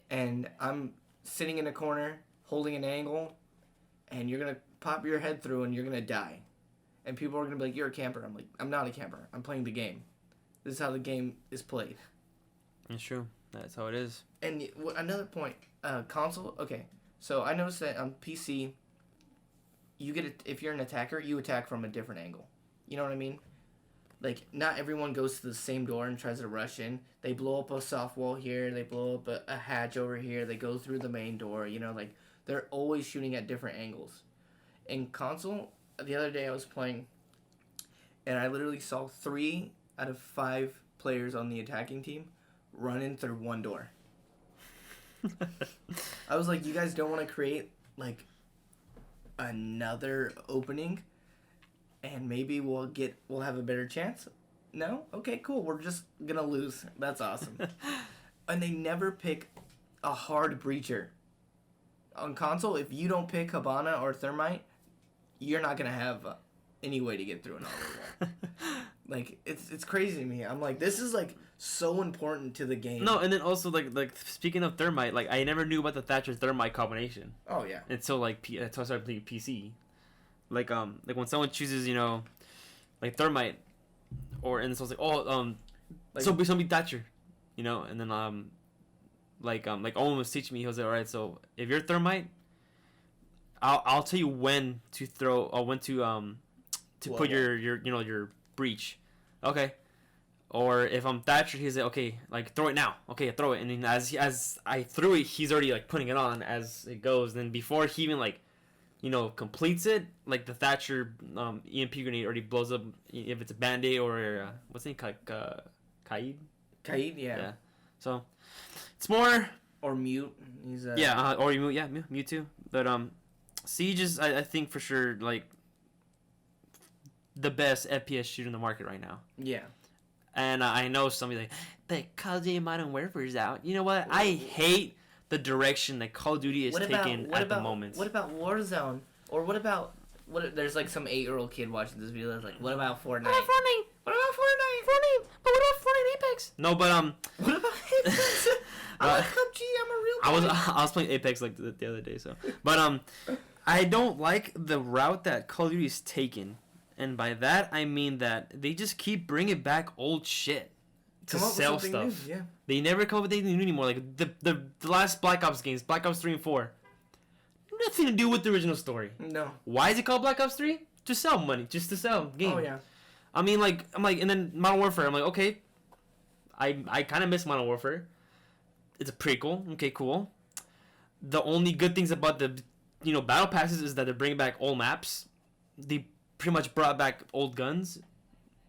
Speaker 2: and I'm sitting in a corner holding an angle, and you're going to pop your head through and you're going to die. And people are going to be like, you're a camper. I'm like, I'm not a camper. I'm playing the game. This is how the game is played.
Speaker 1: It's true. That's how it is.
Speaker 2: And another point, console, okay. So I noticed that on PC, if you're an attacker, you attack from a different angle. You know what I mean? Like, not everyone goes to the same door and tries to rush in. They blow up a soft wall here. They blow up a hatch over here. They go through the main door. You know, like, they're always shooting at different angles. In console, the other day I was playing, and I literally saw 3 out of 5 players on the attacking team run in through one door. I was like, you guys don't want to create, like, another opening and maybe we'll have a better chance? No? Okay, cool. We're just gonna lose. That's awesome. And they never pick a hard breacher. On console, if you don't pick Habana or Thermite, you're not gonna have any way to get through an auto wall. Like, it's crazy to me. I'm like, this is like so important to the game.
Speaker 1: No, and then also like speaking of Thermite, like I never knew about the Thatcher Thermite combination.
Speaker 2: Oh yeah.
Speaker 1: Until until I started playing PC. Like when someone chooses, you know, like Thermite, and so I was like, so be Thatcher, you know, and then like Owen was teaching me. He was like, all right, so if you're Thermite, I'll tell you when to throw or when to put your your breach. Okay. Or if I'm Thatcher, he's like, okay, like throw it now. Okay, throw it. And then as I threw it, he's already like putting it on as it goes. And then before he even like completes it, like the Thatcher EMP grenade already blows up if it's a Band-Aid or what's his name, Kaid?
Speaker 2: Kaid, yeah.
Speaker 1: So it's more
Speaker 2: or Mute. He's
Speaker 1: or Mute, Mewtwo. But Siege is I think for sure like the best FPS shooter in the market right now.
Speaker 2: Yeah.
Speaker 1: And I know somebody like, but Call of Duty Modern Warfare is out. You know what? I hate the direction that Call of Duty is taking at the moment.
Speaker 2: What about Warzone? Or what about there's like some 8-year-old kid watching this video that's like, what about Fortnite?
Speaker 1: What about Fortnite? Fortnite. But what about Fortnite Apex? No, but
Speaker 2: what about Apex? I'm a PUBG. I'm a real guy.
Speaker 1: I was playing Apex like the other day, so. But I don't like the route that Call of Duty is taking. And by that, I mean that they just keep bringing back old shit to sell stuff.
Speaker 2: New, yeah.
Speaker 1: They never come up with anything new anymore. Like the last Black Ops games, Black Ops 3 and 4, nothing to do with the original story.
Speaker 2: No.
Speaker 1: Why is it called Black Ops 3? To sell money, just to sell game.
Speaker 2: Oh yeah.
Speaker 1: I mean, like and then Modern Warfare. I'm like, okay, I kind of miss Modern Warfare. It's a prequel. Okay, cool. The only good things about the battle passes is that they're bringing back old maps. They pretty much brought back old guns,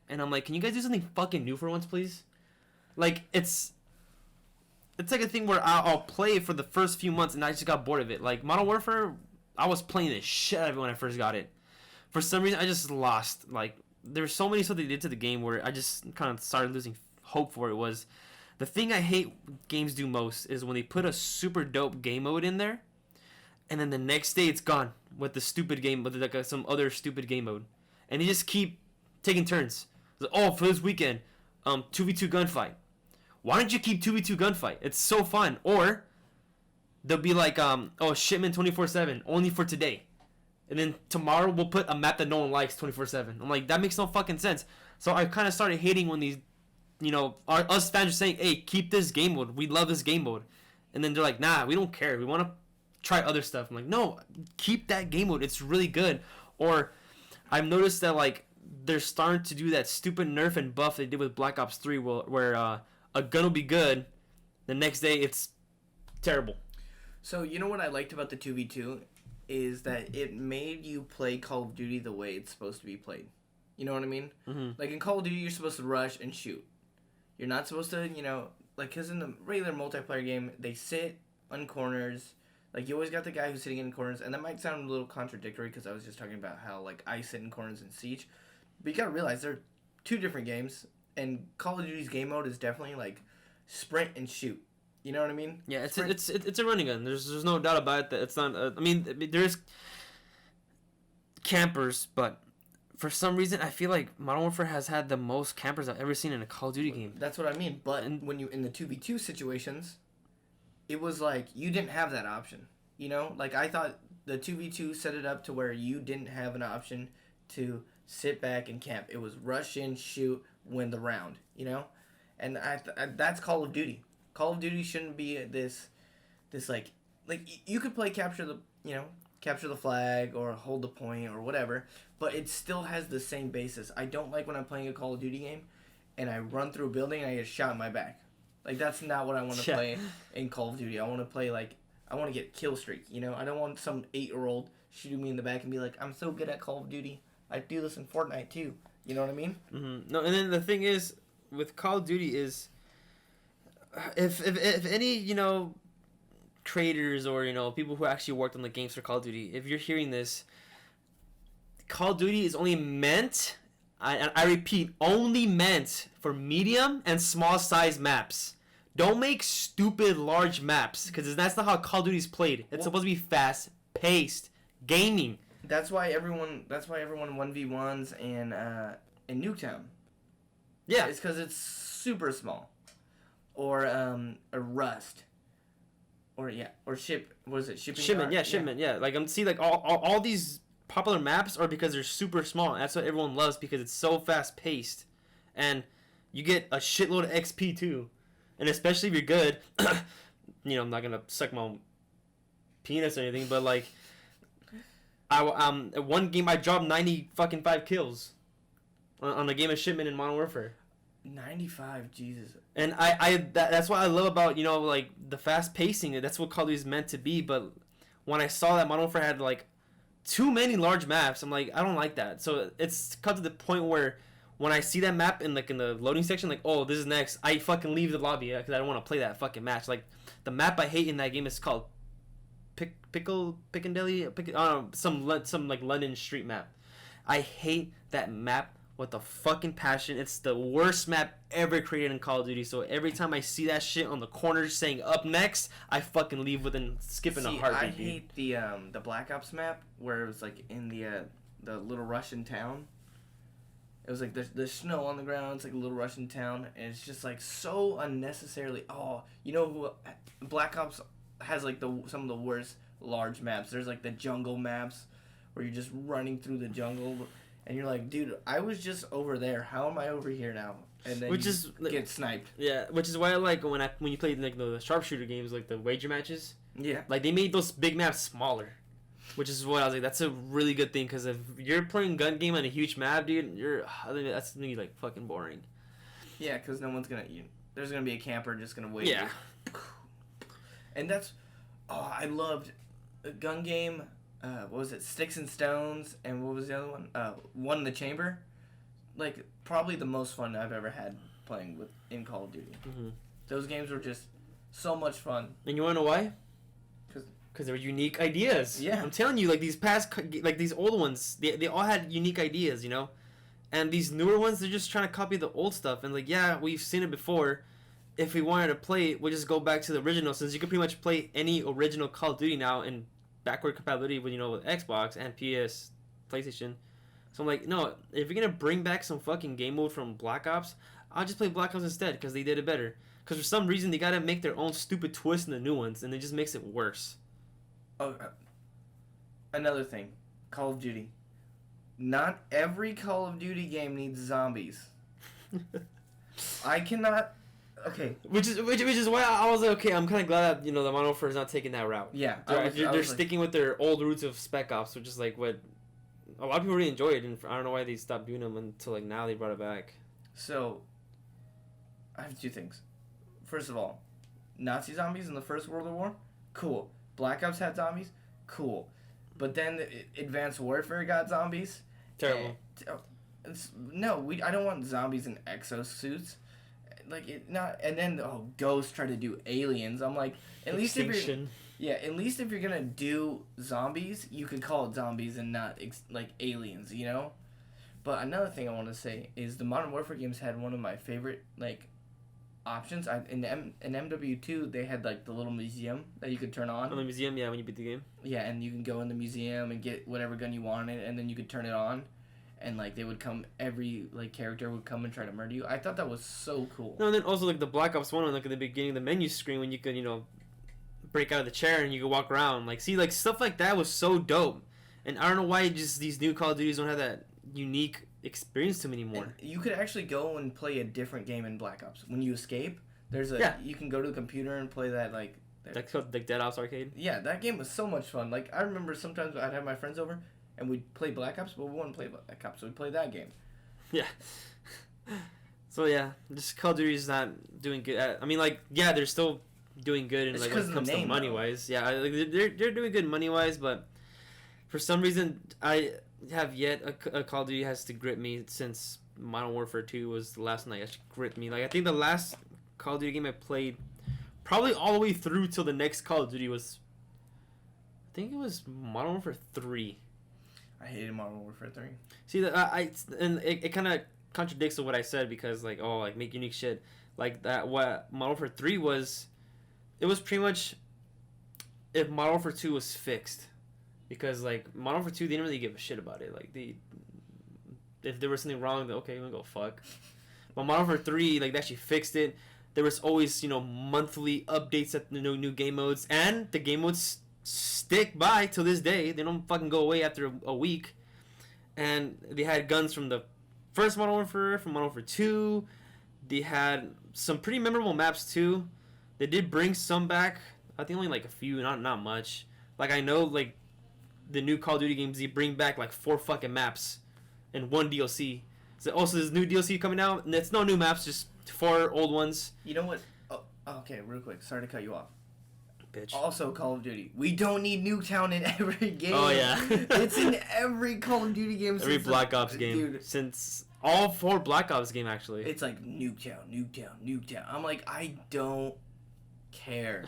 Speaker 1: and I'm like, can you guys do something fucking new for once, please? Like it's like a thing where I'll play it for the first few months and I just got bored of it. Like Modern Warfare, I was playing the shit out of it when I first got it. For some reason, I just lost. Like there was so many stuff they did to the game where I just kind of started losing hope for it. Was the thing I hate games do most is when they put a super dope game mode in there, and then the next day it's gone with the stupid game, with like some other stupid game mode, and they just keep taking turns. Like, oh, for this weekend, 2v2 gunfight. Why don't you keep 2v2 gunfight? It's so fun. Or they'll be like, shipment 24/7 only for today, and then tomorrow we'll put a map that no one likes 24/7. I'm like, that makes no fucking sense. So I kind of started hating when these, us fans are saying, hey, keep this game mode. We love this game mode, and then they're like, nah, we don't care. We want to try other stuff. I'm like, no, keep that game mode. It's really good. Or I've noticed that like they're starting to do that stupid nerf and buff they did with Black Ops 3 where a gun will be good, the next day it's terrible.
Speaker 2: So you know what I liked about the 2v2 is that it made you play Call of Duty the way it's supposed to be played. You know what I mean?
Speaker 1: Mm-hmm.
Speaker 2: Like in Call of Duty, you're supposed to rush and shoot. You're not supposed to, because in the regular multiplayer game, they sit on corners. Like, you always got the guy who's sitting in corners, and that might sound a little contradictory because I was just talking about how, like, I sit in corners in Siege. But you gotta realize they're two different games, and Call of Duty's game mode is definitely, like, sprint and shoot. You know what I mean?
Speaker 1: Yeah, it's a running gun. There's no doubt about it that it's not. There's campers, but for some reason I feel like Modern Warfare has had the most campers I've ever seen in a Call of Duty game.
Speaker 2: That's what I mean. But when you in the 2v2 situations, it was like you didn't have that option. Like I thought the 2v2 set it up to where you didn't have an option to sit back and camp. It was rush in, shoot, win the round. And that's Call of Duty. Call of Duty shouldn't be this like you could play capture the flag or hold the point or whatever, but it still has the same basis. I don't like when I'm playing a Call of Duty game and I run through a building and I get shot in my back. Like that's not what I want to play in Call of Duty. I want to play I want to get a kill streak. I don't want some 8-year-old shooting me in the back and be like, I'm so good at Call of Duty. I do this in Fortnite too. You know what I mean?
Speaker 1: Mm-hmm. No, and then the thing is with Call of Duty is if any creators or people who actually worked on the games for Call of Duty, if you're hearing this, Call of Duty is only meant, I repeat, only meant for medium and small size maps. Don't make stupid large maps because that's not how Call of Duty is played. It's supposed to be fast paced gaming.
Speaker 2: That's why everyone 1v1s in Nuketown.
Speaker 1: Yeah,
Speaker 2: it's because it's super small. Or a Rust. Or Shipping
Speaker 1: Shipment,
Speaker 2: Yard?
Speaker 1: Shipment, yeah. Like all these popular maps are because they're super small. That's what everyone loves because it's so fast paced, and you get a shitload of XP too, and especially if you're good. I'm not gonna suck my own penis or anything, but like, one game I dropped 95 kills on a game of Shipment in Modern Warfare.
Speaker 2: 95, Jesus.
Speaker 1: And that's what I love about the fast pacing. That's what Call of Duty is meant to be. But when I saw that Modern Warfare had too many large maps. I'm like, I don't like that. So it's come to the point where when I see that map in the loading section, like, oh, this is next, I fucking leave the lobby because I don't want to play that fucking match. Like, the map I hate in that game is called Piccadilly, some like London street map. I hate that map with a fucking passion. It's the worst map ever created in Call of Duty. So every time I see that shit on the corner saying up next, I fucking leave within skipping a heartbeat.
Speaker 2: I hate the Black Ops map where it was like in the little Russian town. It was like there's snow on the ground. It's like a little Russian town, and it's just like so unnecessarily. Oh, you know who Black Ops has like some of the worst large maps. There's like the jungle maps where you're just running through the jungle. And you're like, dude, I was just over there. How am I over here now? And then
Speaker 1: which
Speaker 2: you
Speaker 1: is
Speaker 2: get sniped.
Speaker 1: Yeah, which is why I like when you play like the sharpshooter games, like the wager matches.
Speaker 2: Yeah.
Speaker 1: Like they made those big maps smaller, which is what I was like. That's a really good thing because if you're playing gun game on a huge map, dude, I think that's gonna be like fucking boring.
Speaker 2: Yeah, because no one's gonna. There's gonna be a camper just gonna wait.
Speaker 1: Yeah.
Speaker 2: And that's, I loved a gun game. What was it? Sticks and Stones, and what was the other one? One in the Chamber. Like probably the most fun I've ever had playing in Call of Duty.
Speaker 1: Mm-hmm.
Speaker 2: Those games were just so much fun.
Speaker 1: And you wanna know why? Because they were unique ideas.
Speaker 2: Yeah.
Speaker 1: I'm telling you, like these old ones, they all had unique ideas, you know. And these newer ones, they're just trying to copy the old stuff. And like, yeah, we've seen it before. If we wanted to play it, we'll just go back to the original, since you can pretty much play any original Call of Duty now in backward compatibility with with Xbox and PS, PlayStation. So I'm like, no, if you're gonna bring back some fucking game mode from Black Ops, I'll just play Black Ops instead because they did it better. Because for some reason they gotta make their own stupid twist in the new ones, and it just makes it worse.
Speaker 2: Oh, another thing, Call of Duty. Not every Call of Duty game needs zombies. I cannot. Okay.
Speaker 1: Which is why I was like, okay, I'm kind of glad that the Modern Warfare is not taking that route.
Speaker 2: Yeah,
Speaker 1: they're sticking with their old roots of Spec Ops, which is like what a lot of people really enjoyed, and I don't know why they stopped doing them until like now they brought it back.
Speaker 2: So, I have two things. First of all, Nazi zombies in the First World War, cool. Black Ops had zombies, cool. But then Advanced Warfare got zombies.
Speaker 1: Terrible.
Speaker 2: I don't want zombies in exosuits. Like and then Ghost tried to do aliens. I'm like, at least if you're gonna do zombies, you could call it zombies and not like aliens, you know. But another thing I want to say is the Modern Warfare games had one of my favorite like options. In MW2 they had like the little museum that you could turn on.
Speaker 1: Oh, the museum, yeah, when you beat the game.
Speaker 2: Yeah, and you can go in the museum and get whatever gun you wanted, and then you could turn it on. And like they would come, every like character would come and try to murder you. I thought that was so cool.
Speaker 1: No, and then also like the Black Ops 1 one, like at the beginning of the menu screen when you could break out of the chair and you could walk around. Like see, like stuff like that was so dope. And I don't know why just these new Call of Duties don't have that unique experience to them anymore.
Speaker 2: And you could actually go and play a different game in Black Ops. When you escape, you can go to the computer and play that like.
Speaker 1: That's called like Dead Ops Arcade.
Speaker 2: Yeah, that game was so much fun. Like I remember sometimes I'd have my friends over. And we'd play Black Ops, but we wouldn't play Black Ops, so we'd play that game.
Speaker 1: Yeah. So yeah, just Call of Duty is not doing good. I mean, like, yeah, they're still doing good, and like when it comes to money wise, yeah, like, they're doing good money wise, but for some reason, I have yet a Call of Duty has to grip me since Modern Warfare 2 was the last one that actually gripped me. Like I think the last Call of Duty game I played, probably all the way through till the next Call of Duty was, I think it was Modern Warfare 3.
Speaker 2: I hated Modern Warfare 3.
Speaker 1: See, and it kind of contradicts with what I said because like make unique shit like that. What Modern Warfare 3 was, it was pretty much if Modern Warfare 2 was fixed, because like Modern Warfare 2 they didn't really give a shit about it. Like if there was something wrong, okay, we'll go fuck. But Modern Warfare 3 like they actually fixed it. There was always monthly updates at new game modes, and the game modes stick by till this day. They don't fucking go away after a week. And they had guns from the first Modern Warfare, from Modern Warfare 2. They had some pretty memorable maps too. They did bring some back. I think only like a few, not much. Like I know like the new Call of Duty games, they bring back like 4 fucking maps and 1 DLC. So also there's new DLC coming out, and it's no new maps, just 4 old ones.
Speaker 2: You know what? Oh, okay, real quick. Sorry to cut you off.
Speaker 1: bitch.
Speaker 2: Also, Call of Duty. We don't need Nuketown in every game.
Speaker 1: Oh, yeah.
Speaker 2: It's in every Call of Duty game.
Speaker 1: Every Black Ops game.
Speaker 2: Dude.
Speaker 1: Since all 4 Black Ops game, actually.
Speaker 2: It's like, Nuketown. I'm like, I don't care.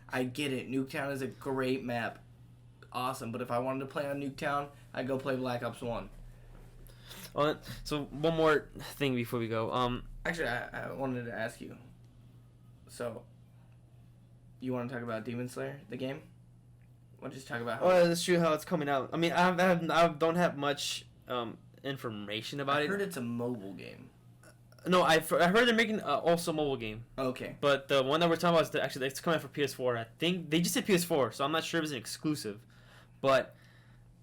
Speaker 2: I get it. Nuketown is a great map. Awesome. But if I wanted to play on Nuketown, I'd go play Black Ops 1.
Speaker 1: So, one more thing before we go.
Speaker 2: Actually, I wanted to ask you. So, you want to talk about Demon Slayer, the game? Why don't you just talk about how...
Speaker 1: Oh, that's true, how it's coming out. I mean, I don't have much information about it.
Speaker 2: I heard it's a mobile game.
Speaker 1: No, I heard they're making also a mobile game.
Speaker 2: Okay.
Speaker 1: But the one that we're talking about is it's coming out for PS4. I think they just said PS4, so I'm not sure if it's an exclusive. But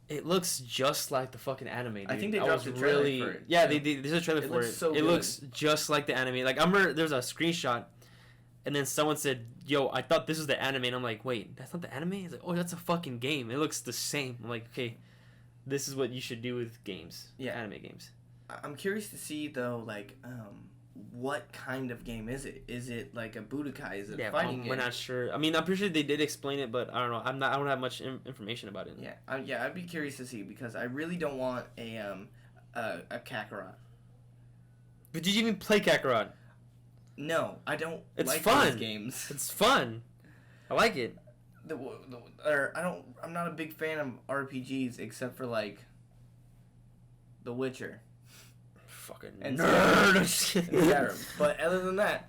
Speaker 1: it looks just like the fucking anime, dude.
Speaker 2: I think they dropped a trailer for it.
Speaker 1: Yeah, there's a trailer for it.
Speaker 2: So
Speaker 1: it
Speaker 2: good.
Speaker 1: looks just like the anime. Like, I remember there's a screenshot, and then someone said, "Yo, I thought this was the anime," and I'm like, "Wait, that's not the anime?" It's like, "Oh, that's a fucking game. It looks the same." I'm like, "Okay, this is what you should do with games, anime games."
Speaker 2: I'm curious to see though, like, what kind of game is it? Is it like a Budokai? Is it a fighting game?
Speaker 1: We're not sure. I mean, I'm pretty sure they did explain it, but I don't know. I don't have much information about it.
Speaker 2: Yeah, I'd be curious to see because I really don't want a Kakarot.
Speaker 1: But did you even play Kakarot?
Speaker 2: No, I don't.
Speaker 1: It's
Speaker 2: like
Speaker 1: fun.
Speaker 2: Those games.
Speaker 1: It's fun. I like it.
Speaker 2: I'm not a big fan of RPGs except for like The Witcher.
Speaker 1: Fucking
Speaker 2: And
Speaker 1: nerd.
Speaker 2: Skyrim. But other than that,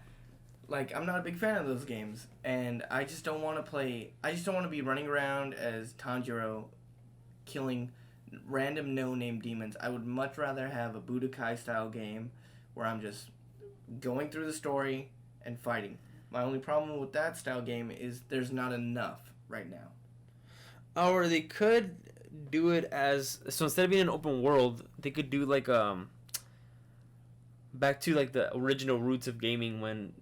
Speaker 2: like, I'm not a big fan of those games, and I just don't want to play. I just don't want to be running around as Tanjiro, killing random no-name demons. I would much rather have a Budokai style game where I'm just going through the story and fighting. My only problem with that style game is there's not enough right now.
Speaker 1: Or they could do it as, so instead of being an open world, they could do like back to like the original roots of gaming when,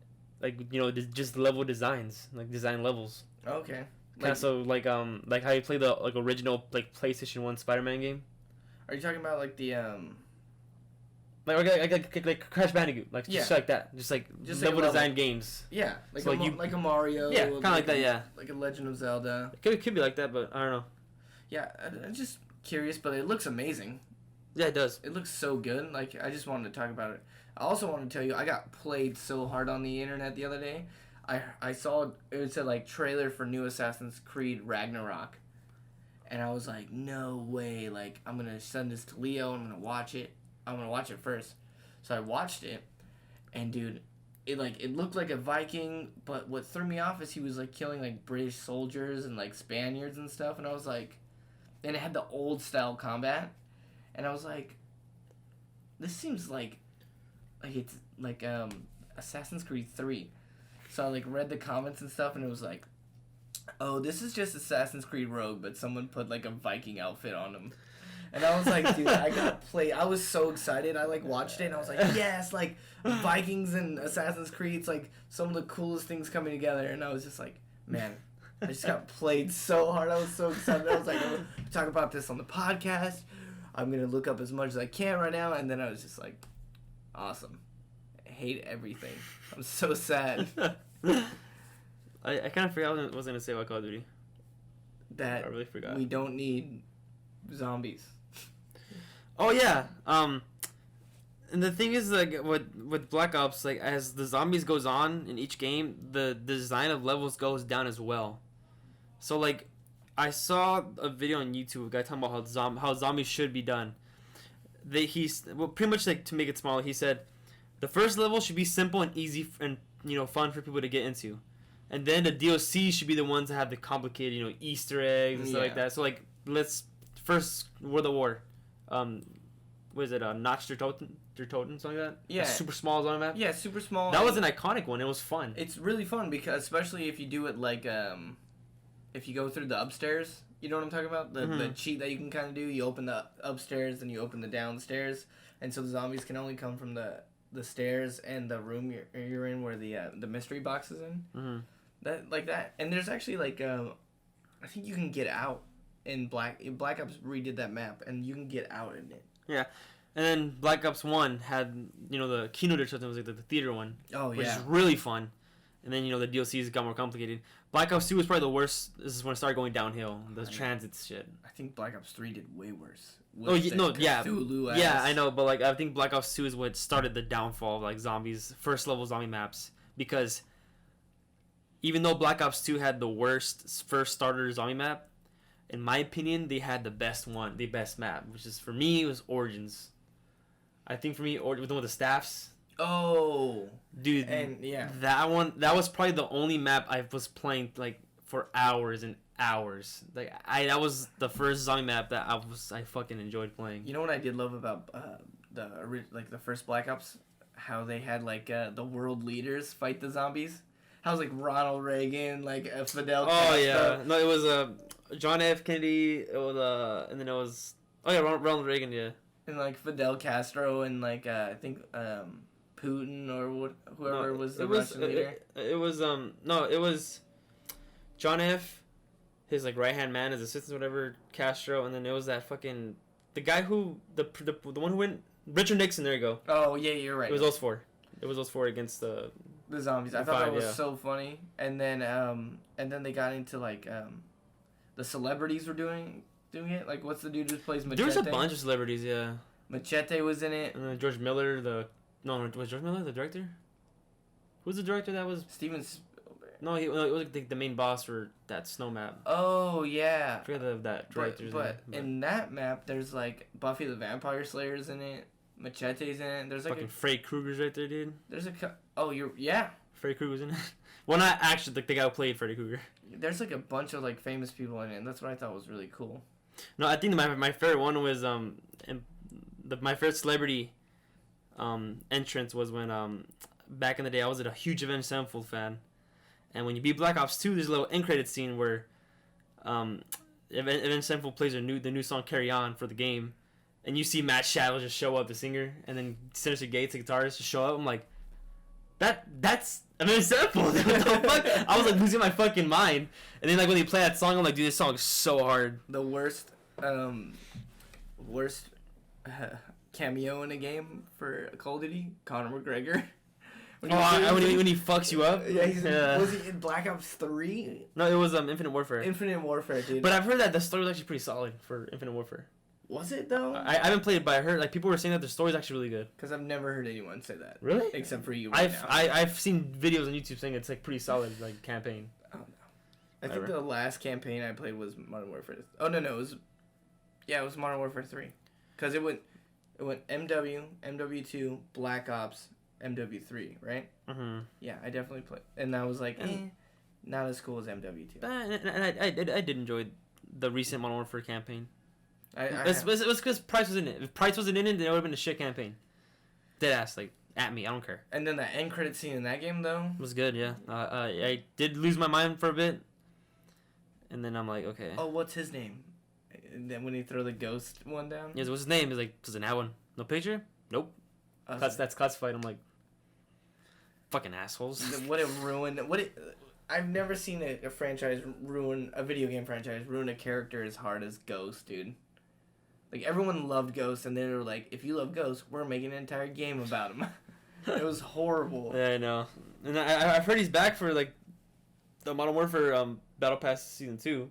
Speaker 1: like, you know, just level designs, like design levels.
Speaker 2: Okay.
Speaker 1: Kind of so like how you play the like original like PlayStation 1 Spider-Man game.
Speaker 2: Are you talking about like the
Speaker 1: like Crash Bandicoot, like just like that, just level design games.
Speaker 2: Yeah, like
Speaker 1: so
Speaker 2: like a Mario.
Speaker 1: Yeah, kind of like that. Yeah,
Speaker 2: like a Legend of Zelda.
Speaker 1: It could be like that, but I don't know.
Speaker 2: Yeah, I'm just curious, but it looks amazing.
Speaker 1: Yeah, it does.
Speaker 2: It looks so good. Like, I just wanted to talk about it. I also want to tell you, I got played so hard on the internet the other day. I saw it said like trailer for new Assassin's Creed Ragnarok, and I was like, no way! Like, I'm gonna send this to Leo. I'm gonna watch it. I'm gonna watch it first. So I watched it, and dude, it looked like a Viking, but what threw me off is he was like killing like British soldiers and like Spaniards and stuff, and I was like, and it had the old style combat, and I was like, this seems like it's like Assassin's Creed 3. So I like read the comments and stuff, and it was like, oh, this is just Assassin's Creed Rogue, but someone put like a Viking outfit on him. And I was like, dude, I got played. I was so excited. I like watched it, and I was like, yes, like Vikings and Assassin's Creed. It's like some of the coolest things coming together. And I was just like, man, I just got played so hard. I was so excited. I was like, I'm gonna talk about this on the podcast. I'm gonna look up as much as I can right now. And then I was just like, awesome. I hate everything. I'm so sad.
Speaker 1: I kind of forgot what I was gonna say about Call of Duty.
Speaker 2: That
Speaker 1: I really forgot.
Speaker 2: We don't need zombies.
Speaker 1: Oh yeah. And the thing is, like, with Black Ops, like, as the zombies goes on in each game, the design of levels goes down as well. So, like, I saw a video on YouTube, a guy talking about how zombies should be done. Pretty much, like, to make it smaller, he said, the first level should be simple and easy and, you know, fun for people to get into. And then the DLC should be the ones that have the complicated, you know, Easter eggs and stuff like that. So, like, first World of War. What is it? Notch Der Toten, something like that?
Speaker 2: Yeah.
Speaker 1: A super small zone map?
Speaker 2: Yeah, super small.
Speaker 1: That was an iconic one. It was fun.
Speaker 2: It's really fun because, especially if you do it like, if you go through the upstairs, you know what I'm talking about? The cheat that you can kind of do. You open the upstairs and you open the downstairs, and so the zombies can only come from the stairs and the room you're in where the mystery box is in.
Speaker 1: Mm-hmm.
Speaker 2: That. And there's actually like, I think you can get out in Black Ops redid that map, and you can get out in it.
Speaker 1: Yeah, and then Black Ops 1 had, you know, the Kino Der Toten was like the theater one.
Speaker 2: Oh, yeah.
Speaker 1: Which is really fun. and then the DLCs got more complicated. Black Ops 2 was probably the worst. This is when it started going downhill. The transit shit.
Speaker 2: I think Black Ops 3 did way worse.
Speaker 1: Yeah,
Speaker 2: Cthulhu-ass.
Speaker 1: yeah, I know, but like I think Black Ops 2 is what started the downfall of like zombies, first level zombie maps, because even though Black Ops 2 had the worst first starter zombie map, in my opinion, they had the best map, which is for me it was Origins. I think for me, with the staffs.
Speaker 2: Oh,
Speaker 1: dude,
Speaker 2: and yeah,
Speaker 1: that was probably the only map I was playing like for hours and hours. Like that was the first zombie map that I fucking enjoyed playing.
Speaker 2: You know what I did love about the first Black Ops, how they had like the world leaders fight the zombies. How it was like Ronald Reagan, like Fidel Castro.
Speaker 1: Oh yeah, no, it was John F. Kennedy. It was and then it was Ronald Reagan, yeah.
Speaker 2: And like Fidel Castro and like I think Putin or whoever was the Russian leader.
Speaker 1: It was John F. His like right hand man, his assistant, whatever, Castro, and then it was that fucking the guy who the one who went Richard Nixon. There you go.
Speaker 2: Oh yeah, you're right.
Speaker 1: It was those four. It was those four against the
Speaker 2: zombies. I thought that was so funny. And then they got into like the celebrities were doing it. Like what's the dude who plays Machete?
Speaker 1: There was a bunch of celebrities, yeah.
Speaker 2: Machete was in it.
Speaker 1: And then George Miller, was George Miller the director? Who's the director that was?
Speaker 2: Steven.
Speaker 1: No, it was like the main boss for that snow map.
Speaker 2: Oh yeah.
Speaker 1: I forget that director's
Speaker 2: name.
Speaker 1: But
Speaker 2: in that map, there's like Buffy the Vampire Slayer's in it. Machete's in it. There's like
Speaker 1: fucking Freddy Krueger's right there, dude.
Speaker 2: There's yeah.
Speaker 1: Freddy Krueger's in it. Well, not actually the guy who played Freddy Krueger.
Speaker 2: There's like a bunch of like famous people in it, and that's what I thought was really cool.
Speaker 1: No, I think my favorite one was my favorite celebrity entrance was when back in the day I was a huge Avenged Sevenfold fan, and when you beat Black Ops 2, there's a little end credit scene where Avenged Sevenfold plays the new song Carry On for the game, and you see Matt Shadow just show up, the singer, and then Sinister Gates, the guitarist, just show up. I'm like, that's Avenged Sevenfold. What the fuck? I was like losing my fucking mind, and then like when they play that song, I'm like, dude, this song is so hard.
Speaker 2: The worst cameo in a game for Call of Duty, Conor McGregor.
Speaker 1: When he fucks you up?
Speaker 2: Yeah, was he in Black Ops 3?
Speaker 1: No, it was Infinite Warfare.
Speaker 2: Infinite Warfare, dude.
Speaker 1: But I've heard that the story was actually pretty solid for Infinite Warfare.
Speaker 2: Was it, though?
Speaker 1: I haven't played it, but I heard like people were saying that the story's actually really good.
Speaker 2: Because I've never heard anyone say that.
Speaker 1: Really?
Speaker 2: Except for you
Speaker 1: now. I've seen videos on YouTube saying it's like pretty solid like campaign.
Speaker 2: I don't know. I think the last campaign I played was Modern Warfare. Oh, no, it was Modern Warfare 3. Because it went MW, MW2, Black Ops, MW3, right?
Speaker 1: Mm-hmm.
Speaker 2: Yeah, I definitely played. And I was like, not as cool as MW2.
Speaker 1: And I did enjoy the recent Modern Warfare campaign.
Speaker 2: It
Speaker 1: was because Price was in it. If Price wasn't in it, then it would have been a shit campaign. Deadass, like, at me. I don't care.
Speaker 2: And then the end credit scene in that game, though?
Speaker 1: It was good, yeah. I did lose my mind for a bit. And then I'm like, okay.
Speaker 2: Oh, what's his name? And then when he throw the ghost one down?
Speaker 1: Yeah, what's his name? He's like, doesn't have one. No picture? Nope. That's classified. I'm like, fucking assholes.
Speaker 2: What it ruined. I've never seen a video game franchise ruin a character as hard as Ghost, dude. Like, everyone loved Ghost, and they were like, if you love Ghost, we're making an entire game about him. It was horrible.
Speaker 1: Yeah, I know. And I've heard he's back for, like, the Modern Warfare Battle Pass Season 2.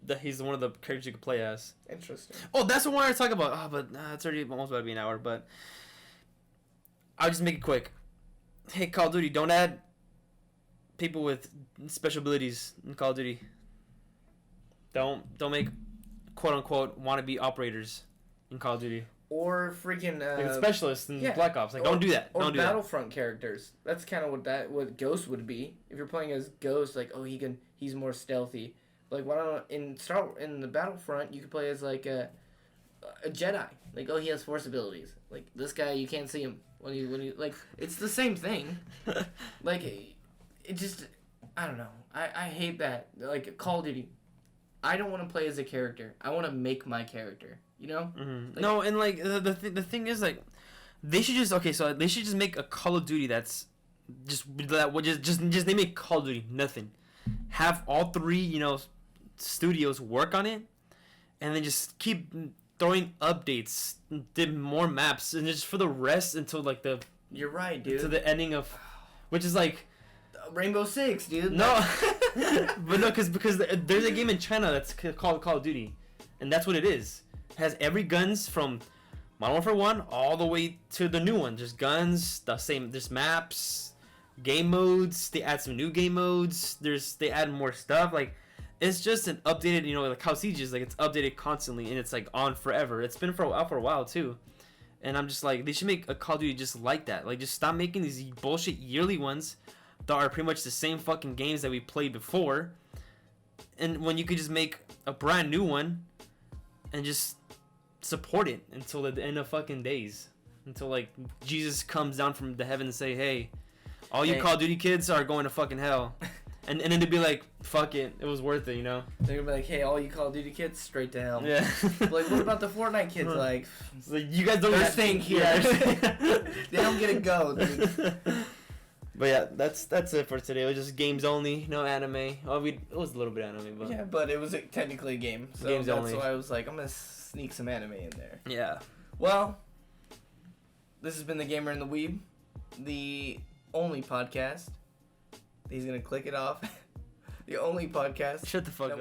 Speaker 1: That he's one of the characters you can play as.
Speaker 2: Interesting.
Speaker 1: Oh, that's the one I was talking about. Oh, but it's already almost about to be an hour, but I'll just make it quick. Hey, Call of Duty, don't add people with special abilities in Call of Duty. Don't make quote-unquote wannabe operators in Call of Duty.
Speaker 2: Or freaking
Speaker 1: like specialists in Black Ops. Like, don't do that.
Speaker 2: Or
Speaker 1: don't do
Speaker 2: Battlefront characters. That's kind of what Ghost would be. If you're playing as Ghost, like, oh, he's more stealthy. Like, why don't in the Battlefront you could play as like a Jedi. Like, oh, he has Force abilities. Like, this guy, you can't see him when you like. It's the same thing. Like, it just, I don't know. I hate that. Like, Call of Duty, I don't want to play as a character. I want to make my character. You know?
Speaker 1: Mm-hmm. Like, no, and like the thing is, like, they should just make a Call of Duty that's just name it Call of Duty. Nothing. Have all three studios work on it, and then just keep throwing updates, did more maps, and just for the rest until like the.
Speaker 2: You're right, dude.
Speaker 1: To the ending of, which is like,
Speaker 2: Rainbow Six, dude.
Speaker 1: No, but no, because there's a game in China that's called Call of Duty, and that's what it is. It has every guns from Modern Warfare 1 all the way to the new one. Just guns, the same. There's maps, game modes. They add some new game modes. They add more stuff. Like, it's just an updated, like how Siege is. Like, it's updated constantly, and it's like on forever. It's been out for a while too. And I'm just like, they should make a Call of Duty just like that. Like, just stop making these bullshit yearly ones that are pretty much the same fucking games that we played before. And when you could just make a brand new one and just support it until the end of fucking days. Until, like, Jesus comes down from the heaven and say, hey, all you Call of Duty kids are going to fucking hell. And then they'd be like, fuck it, it was worth it, you know?
Speaker 2: They're gonna be like, hey, all you Call of Duty kids, straight to hell.
Speaker 1: Yeah.
Speaker 2: Like, what about the Fortnite kids? Like,
Speaker 1: you guys don't
Speaker 2: they're staying here.
Speaker 1: Yeah.
Speaker 2: They don't get a go, dude.
Speaker 1: But yeah, that's it for today. It was just games only, no anime. Oh, it was a little bit anime, but
Speaker 2: yeah, but it was technically a game, so
Speaker 1: games
Speaker 2: that's
Speaker 1: only.
Speaker 2: why I was like, I'm gonna sneak some anime in there.
Speaker 1: Yeah.
Speaker 2: Well, this has been the Gamer and the Weeb, the only podcast. He's gonna click it off. The only podcast.
Speaker 1: Shut the fuck up.